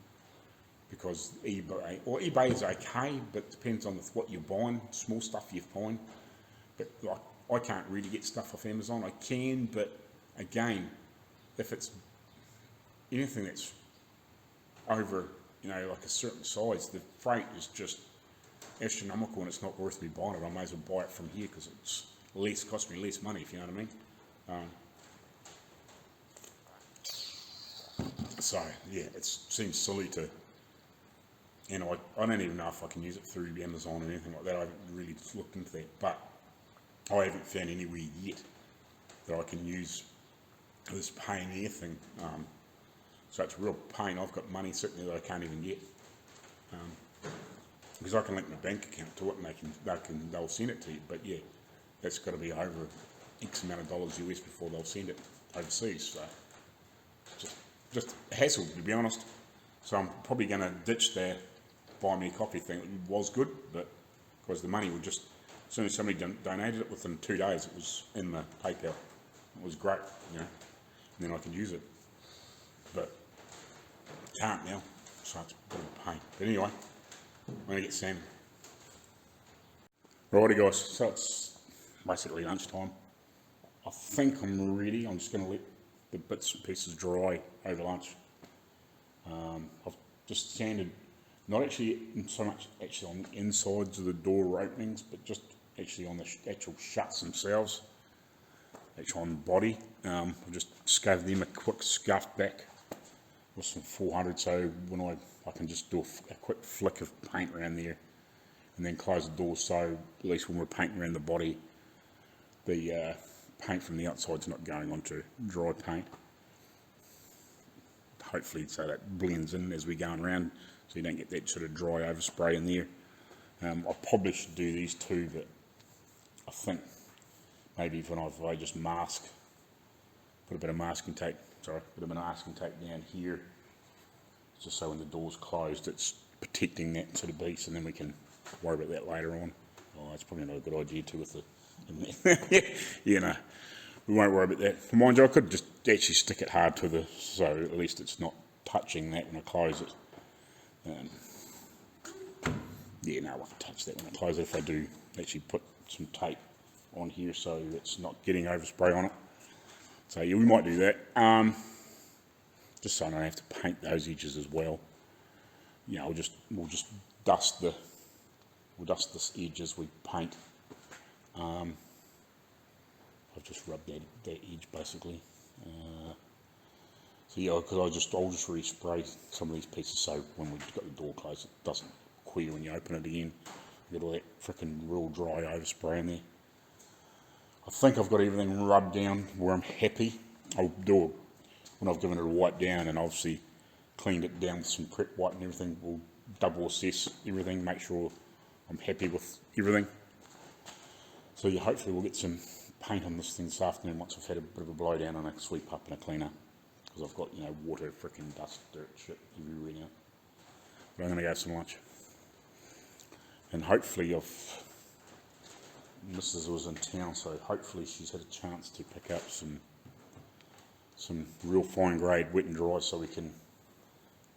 because eBay is okay, but it depends on what you're buying, small stuff you're buying. But like, I can't really get stuff off Amazon. I can, but again, if it's anything that's over, you know, like a certain size, the freight is just astronomical and it's not worth me buying it, I may as well buy it from here because it's less, cost me less money, if you know what I mean. So yeah, it seems silly to, and I don't even know if I can use it through Amazon or anything like that. I haven't really looked into that, but I haven't found anywhere yet that I can use this paying air thing. So it's a real pain. I've got money sitting there that I can't even get. Because I can link my bank account to it and they'll send it to you. But yeah, that's got to be over X amount of dollars US before they'll send it overseas. So just a hassle, to be honest. So I'm probably going to ditch the buy me a coffee thing. It was good, but because the money would just, as soon as somebody donated it, within 2 days it was in the PayPal. It was great, you know, and then I could use it. But can't now, so it's a bit of a pain. But anyway, I'm going to get salmon. Righty guys, so it's basically lunchtime. I think I'm ready. I'm just going to let the bits and pieces dry over lunch. I've just sanded, not actually so much actually on the insides of the door openings, but just actually on the actual shuts themselves, actually on the body. I just gave them a quick scuff back with some 400, so when I can just do a quick flick of paint around there and then close the door, so at least when we're painting around the body, the paint from the outside's not going onto dry paint. Hopefully so that blends in as we're going around, so you don't get that sort of dry overspray in there. I probably should do these two, but I think maybe if I just mask, put a bit of masking tape down here, just so when the door's closed it's protecting that sort of piece, and then we can worry about that later on. Oh, that's probably not a good idea too with the, you know, we won't worry about that. Mind you, I could just actually stick it hard to the, so at least it's not touching that when I close it. Yeah, no, I won't touch that when I close it if I do actually put some tape on here so it's not getting overspray on it. So yeah, we might do that. Just so I don't have to paint those edges as well. You know, we'll just dust the edge as we paint. I've just rubbed that edge basically. So yeah, because I'll just respray some of these pieces so when we've got the door closed, it doesn't queer when you open it again. You get all that freaking real dry overspray in there. I think I've got everything rubbed down where I'm happy. I'll do it when I've given it a wipe down and obviously cleaned it down with some prep white and everything. We'll double assess everything, make sure I'm happy with everything. So yeah, hopefully we'll get some paint on this thing this afternoon once I've had a bit of a blow down and a sweep up and a cleaner, because I've got, you know, water, freaking dust, dirt, shit everywhere now. But I'm going to go have some lunch, and hopefully Mrs. was in town, so hopefully she's had a chance to pick up some real fine grade wet and dry, so we can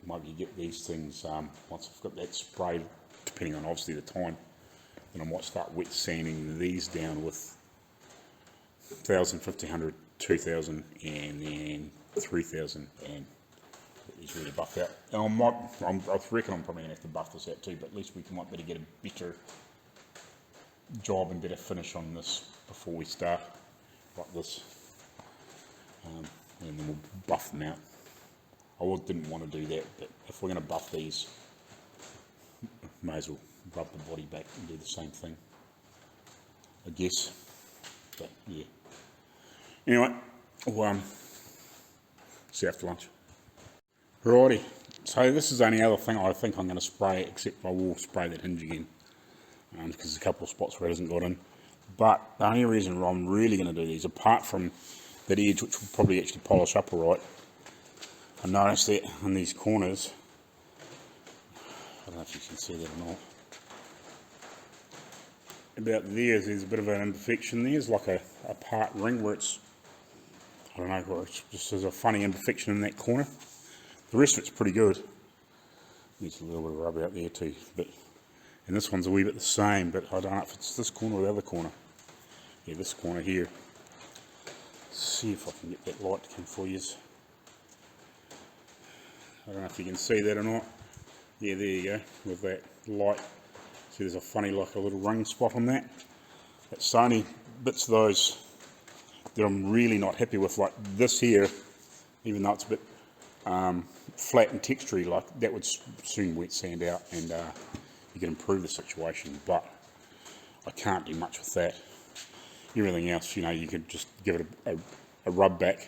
maybe get these things, once I've got that sprayed, depending on obviously the time, then I might start wet sanding these down with 1,000, 1,500, 2,000 and then 3,000 and get these really buffed out. And I reckon I'm probably going to have to buff this out too, but at least we might be able to get a better job and better finish on this before we start like this. And then we'll buff them out. I didn't want to do that, but if we're going to buff these, may as well rub the body back and do the same thing, I guess. But yeah. Anyway, we'll see you after lunch. Righty, so this is the only other thing I think I'm going to spray, except I will spray that hinge again, because there's a couple of spots where it hasn't got in. But the only reason I'm really going to do these, apart from that edge, which will probably actually polish up alright, I noticed that in these corners, I don't know if you can see that or not, about there's a bit of an imperfection there. There's like a part ring where it's, I don't know, where it's just there's a funny imperfection in that corner. The rest of it's pretty good. Needs a little bit of rub out there too, but and this one's a wee bit the same, but I don't know if it's this corner or the other corner. Yeah, this corner here. Let's see if I can get that light to come for you. I don't know if you can see that or not. Yeah, there you go, with that light See, there's a funny, like a little ring spot on that. It's the only bits of those that I'm really not happy with, like this here, even though it's a bit flat and textury, like that would soon wet sand out and you can improve the situation, but I can't do much with that. Everything else, you know, you could just give it a rub back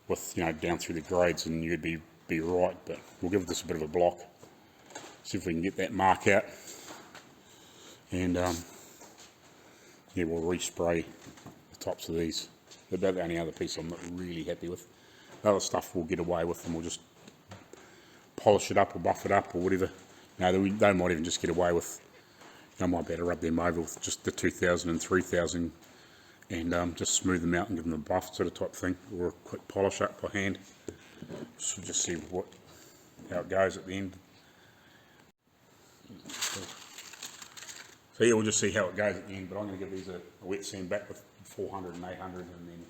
with, you know, down through the grades and you'd be right, but we'll give this a bit of a block, see if we can get that mark out, and yeah, we'll respray the tops of these. They're about the only other piece I'm not really happy with. The other stuff we'll get away with and we'll just polish it up or buff it up or whatever. No, they might even just get away with, I might be able to rub them over with just the 2000 and 3000 and just smooth them out and give them a buff sort of type thing, or a quick polish up by hand. So just see how it goes at the end. So yeah, we'll just see how it goes at the end, but I'm going to give these a wet sand back with 400 and 800 and then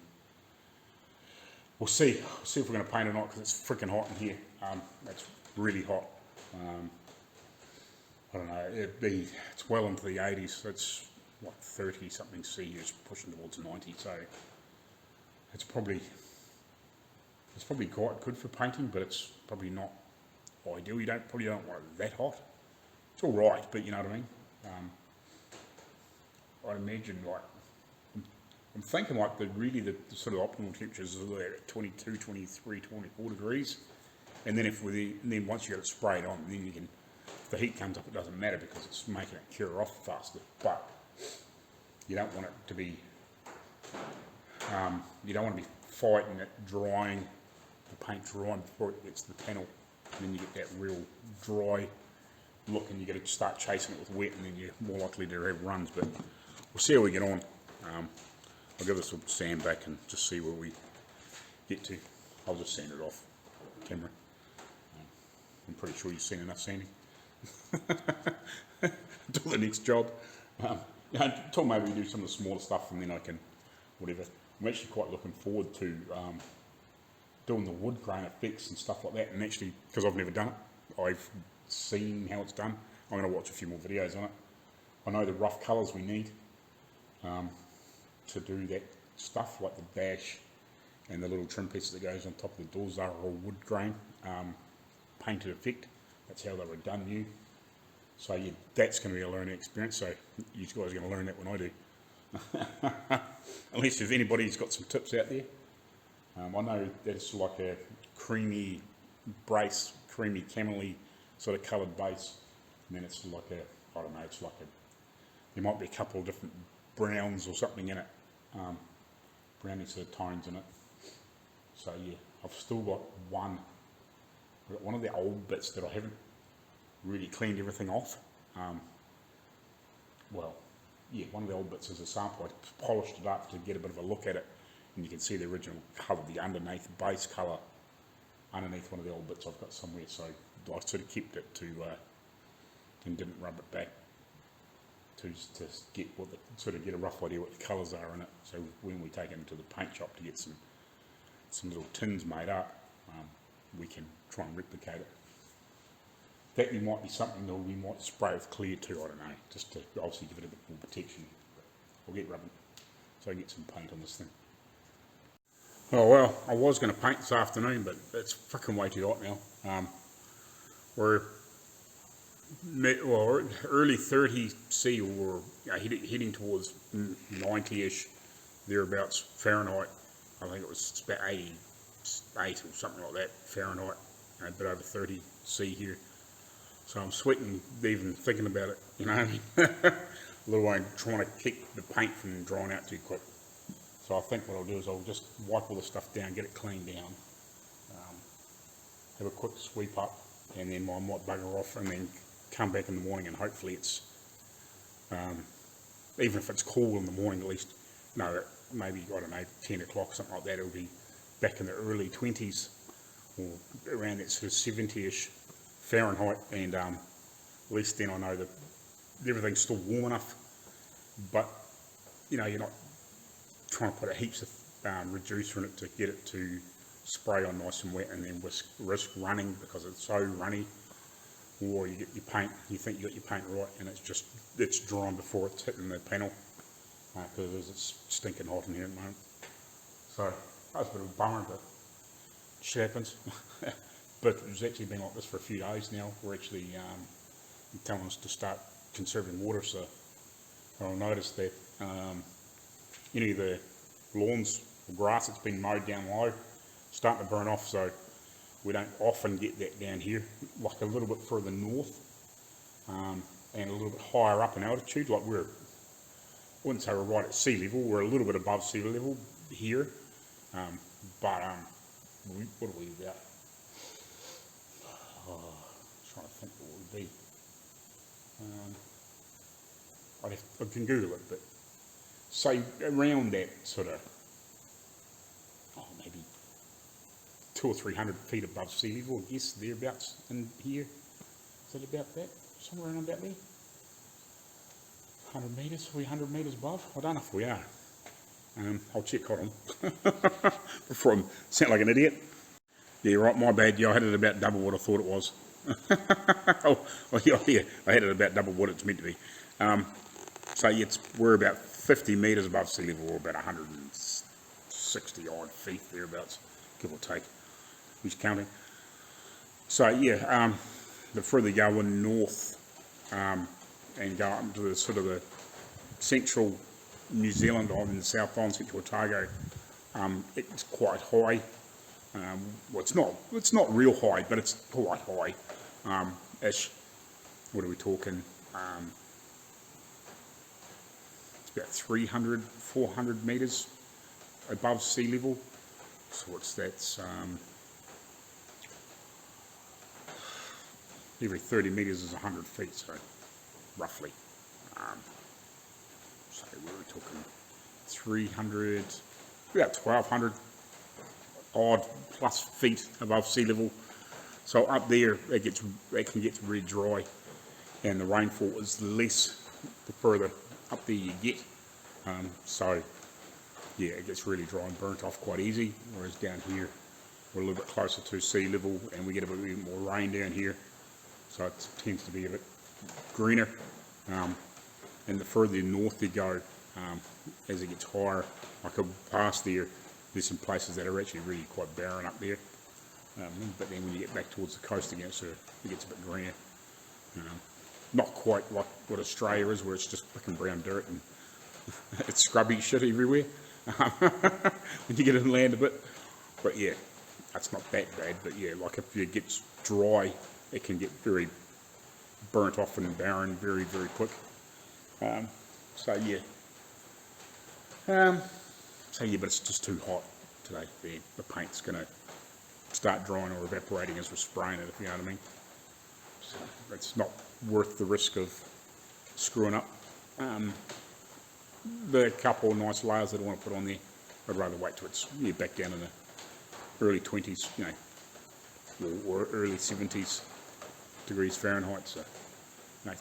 we'll see if we're going to paint or not, because it's freaking hot in here. It's really hot. I don't know, it's well into the 80s, so it's like 30 something C, it's pushing towards 90, so it's probably quite good for painting, but it's probably not ideal. You probably don't want it that hot. It's all right, but you know what I mean. I'd imagine, like, I'm thinking like the sort of optimal temperatures are there at 22, 23, 24 degrees, and then once you get it sprayed on, then you can, if the heat comes up, it doesn't matter because it's making it cure off faster. But you don't want it to be, you don't want to be fighting it drying, the paint drying before it gets to the panel, and then you get that real dry look, and you got to start chasing it with wet, and then you're more likely to have runs. But we'll see how we get on. I'll give this a sand back and just see where we get to. I'll just sand it off camera. I'm pretty sure you've seen enough sanding. Until the next job. Until maybe we do some of the smaller stuff and then I can, whatever. I'm actually quite looking forward to doing the wood grain effects and stuff like that, and actually, because I've never done it, I've seen how it's done. I'm going to watch a few more videos on it. I know the rough colours we need to do that stuff, like the dash and the little trim pieces that goes on top of the doors are all wood grain painted effect. That's how they were done new. So yeah, that's going to be a learning experience, so you guys are going to learn that when I do. Unless if anybody's got some tips out there. I know that's like a creamy brace, creamy camely sort of coloured base, and then it's like a, I don't know, it's like a, there might be a couple of different browns or something in it, browny sort of tones in it. So yeah, I've still got one of the old bits that I haven't really cleaned everything off. Well, yeah, one of the old bits is a sample. I polished it up to get a bit of a look at it, and you can see the original colour, the underneath base colour, underneath one of the old bits I've got somewhere. So I sort of kept it to, and didn't rub it back to get sort of get a rough idea what the colours are in it. So when we take it into the paint shop to get some little tins made up, we can try and replicate it. That might be something that we might spray with clear too, I don't know, just to obviously give it a bit more protection. We'll get rubbing, so I get some paint on this thing. Oh well, I was going to paint this afternoon, but it's fucking way too hot now. We're early 30 C, or heading towards 90-ish, thereabouts Fahrenheit. I think it's about 88 or something like that Fahrenheit, a bit over 30 C here. So I'm sweating even thinking about it, you know. Let alone trying to keep the paint from drying out too quick. So I think what I'll do is I'll just wipe all the stuff down, get it cleaned down, have a quick sweep up, and then I might bugger off and then come back in the morning, and hopefully it's, even if it's cool in the morning, at least, no, maybe, I don't know, 10 o'clock, something like that, it'll be back in the early 20s, or around that sort of 70-ish Fahrenheit, and at least then I know that everything's still warm enough, but, you know, you're not trying to put a heaps of reducer in it to get it to spray on nice and wet and then risk running because it's so runny or you get your paint, you think you got your paint right, and it's drying before it's hitting the panel, because it's stinking hot in here at the moment. So that was a bit of a bummer, but shit happens. But it's actually been like this for a few days now. We're actually telling us to start conserving water, so I'll notice that any of the lawns or grass that's been mowed down low starting to burn off, so we don't often get that down here, like a little bit further north and a little bit higher up in altitude. Like I wouldn't say we're right at sea level, we're a little bit above sea level here, but what are we about? Trying to think what it would be. I can Google it, but say around that sort of, maybe 200 or 300 feet above sea level, I guess, thereabouts in here. Is that about that? Somewhere around about there? 100 metres, 300 metres above? I don't know if we are. I'll check, hold on. Before I sound like an idiot. Yeah, right, my bad. Yeah, I had it about double what I thought it was. Yeah, I had it about double what it's meant to be. So yeah, we're about 50 metres above sea level, or about 160 odd feet thereabouts, give or take. Who's counting? So yeah, the further you go in north and go up into the sort of the central New Zealand in the South Island, Central Otago, it's quite high. Well, it's not real high, but it's quite high. Ish. What are we talking? It's about 300, 400 metres above sea level. So what's that? Every 30 metres is 100 feet, so roughly. So what are we talking? 300, about 1,200 odd plus feet above sea level. So up there it can get really dry, and the rainfall is less the further up there you get. So yeah, it gets really dry and burnt off quite easy, whereas down here we're a little bit closer to sea level and we get a bit more rain down here, so it tends to be a bit greener. And the further north you go, as it gets higher, like past there, there's some places that are actually really quite barren up there. But then when you get back towards the coast again, so it gets a bit greener. Not quite like what Australia is, where it's just fucking brown dirt and it's scrubby shit everywhere when you get inland a bit. But yeah, that's not that bad. But yeah, like if it gets dry, it can get very burnt off and barren very, very quick. So yeah. But it's just too hot today. The paint's going to start drying or evaporating as we're spraying it, if you know what I mean. So it's not worth the risk of screwing up. The couple of nice layers that I want to put on there, I'd rather wait till it's back down in the early 20s, or early 70s degrees Fahrenheit. So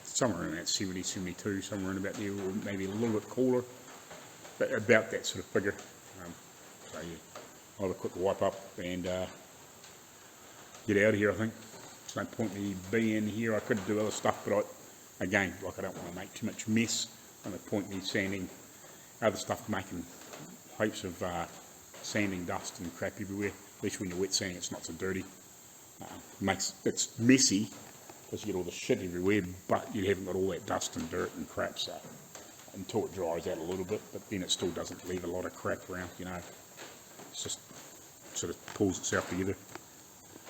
somewhere around that 70, 72, somewhere in about there, or maybe a little bit cooler, but about that sort of figure. So yeah, I'll have a quick wipe up and get out of here. I think there's no point me being here. I could do other stuff, but I don't want to make too much mess. No point me sanding other stuff, making heaps of sanding dust and crap everywhere. At least when you're wet sanding, it's not so dirty. It's messy because you get all the shit everywhere, but you haven't got all that dust and dirt and crap. So until it dries out a little bit, but then it still doesn't leave a lot of crap around. It's just sort of pulls itself together.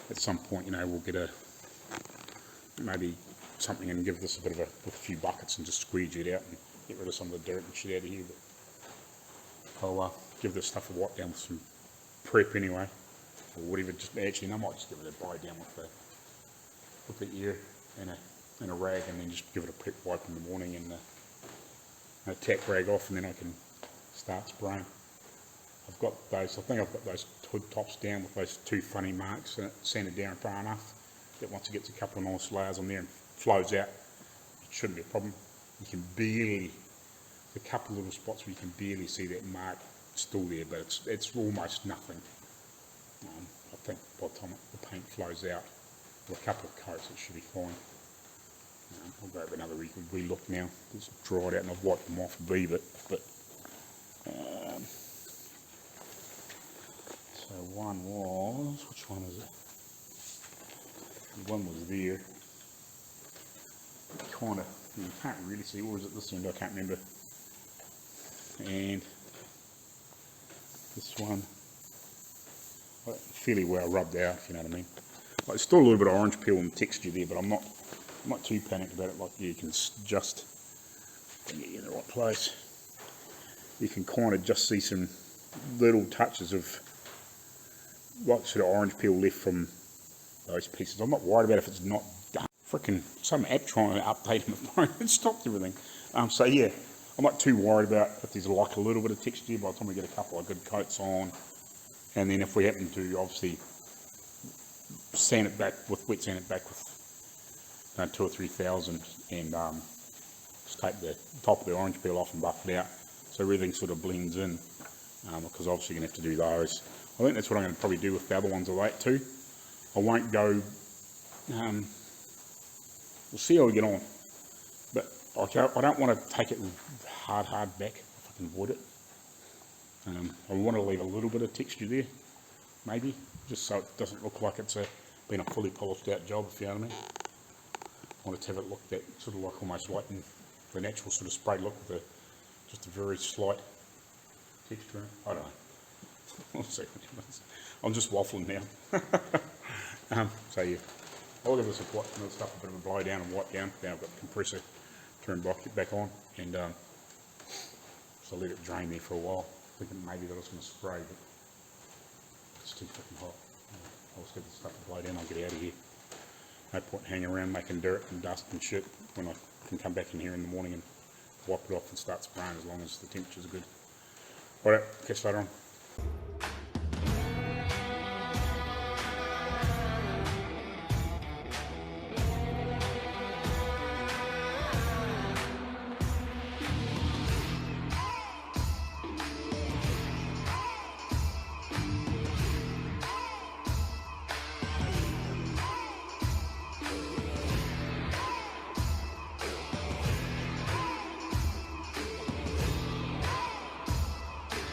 At some point, we'll get maybe something and give this a bit of with a few buckets and just squeegee it out and get rid of some of the dirt and shit out of here. But I'll give this stuff a wipe down with some prep anyway, or whatever. I might just give it a bite down with the air and a rag, and then just give it a prep wipe in the morning and a tack rag off, and then I can start spraying. I think I've got those hood tops down with those two funny marks sanded down far enough that once it gets a couple of nice layers on there and flows out, it shouldn't be a problem. You can barely, a couple of little spots where you can barely see that mark still there, but it's almost nothing. I think by the time the paint flows out, with a couple of coats, it should be fine. I'll go over another re-look now. It's dried out and I've wiped them off a bit, but so one was, which one is it? One was there. Kind of, you can't really see, or is it this end? I can't remember. And this one, fairly well rubbed out, if you know what I mean. Like, there's still a little bit of orange peel and texture there, but I'm not too panicked about it. Like, you can just get you in the right place. You can kind of just see some little touches of like sort of orange peel left from those pieces. I'm not worried about if it's not done. Freaking some app trying to update my phone and stopped everything. So yeah, I'm not too worried about if there's like a little bit of texture by the time we get a couple of good coats on. And then if we happen to obviously sand it back with wet sand it back with 2,000 or 3,000 and just take the top of the orange peel off and buff it out so everything sort of blends in, because obviously you're going to have to do those. I think that's what I'm going to probably do with the other ones of that too. I won't go, we'll see how we get on, but I don't want to take it hard back if I can avoid it. I want to leave a little bit of texture there, maybe, just so it doesn't look like it's been a fully polished out job, if you know what I mean. I want it to have it look that sort of like almost like the natural sort of spray look with just a very slight texture. I don't know. We'll see. I'm just waffling now. So yeah, I'll give this another stuff, a bit of a blow down and wipe down. Now I've got the compressor turned back on, and so let it drain there for a while. Thinking maybe that I was going to spray, but it's too fucking hot. I'll just give this stuff a blow down. I'll get out of here. No point hanging around making dirt and dust and shit when I can come back in here in the morning and wipe it off and start spraying as long as the temperature's good. Alright, catch you later on.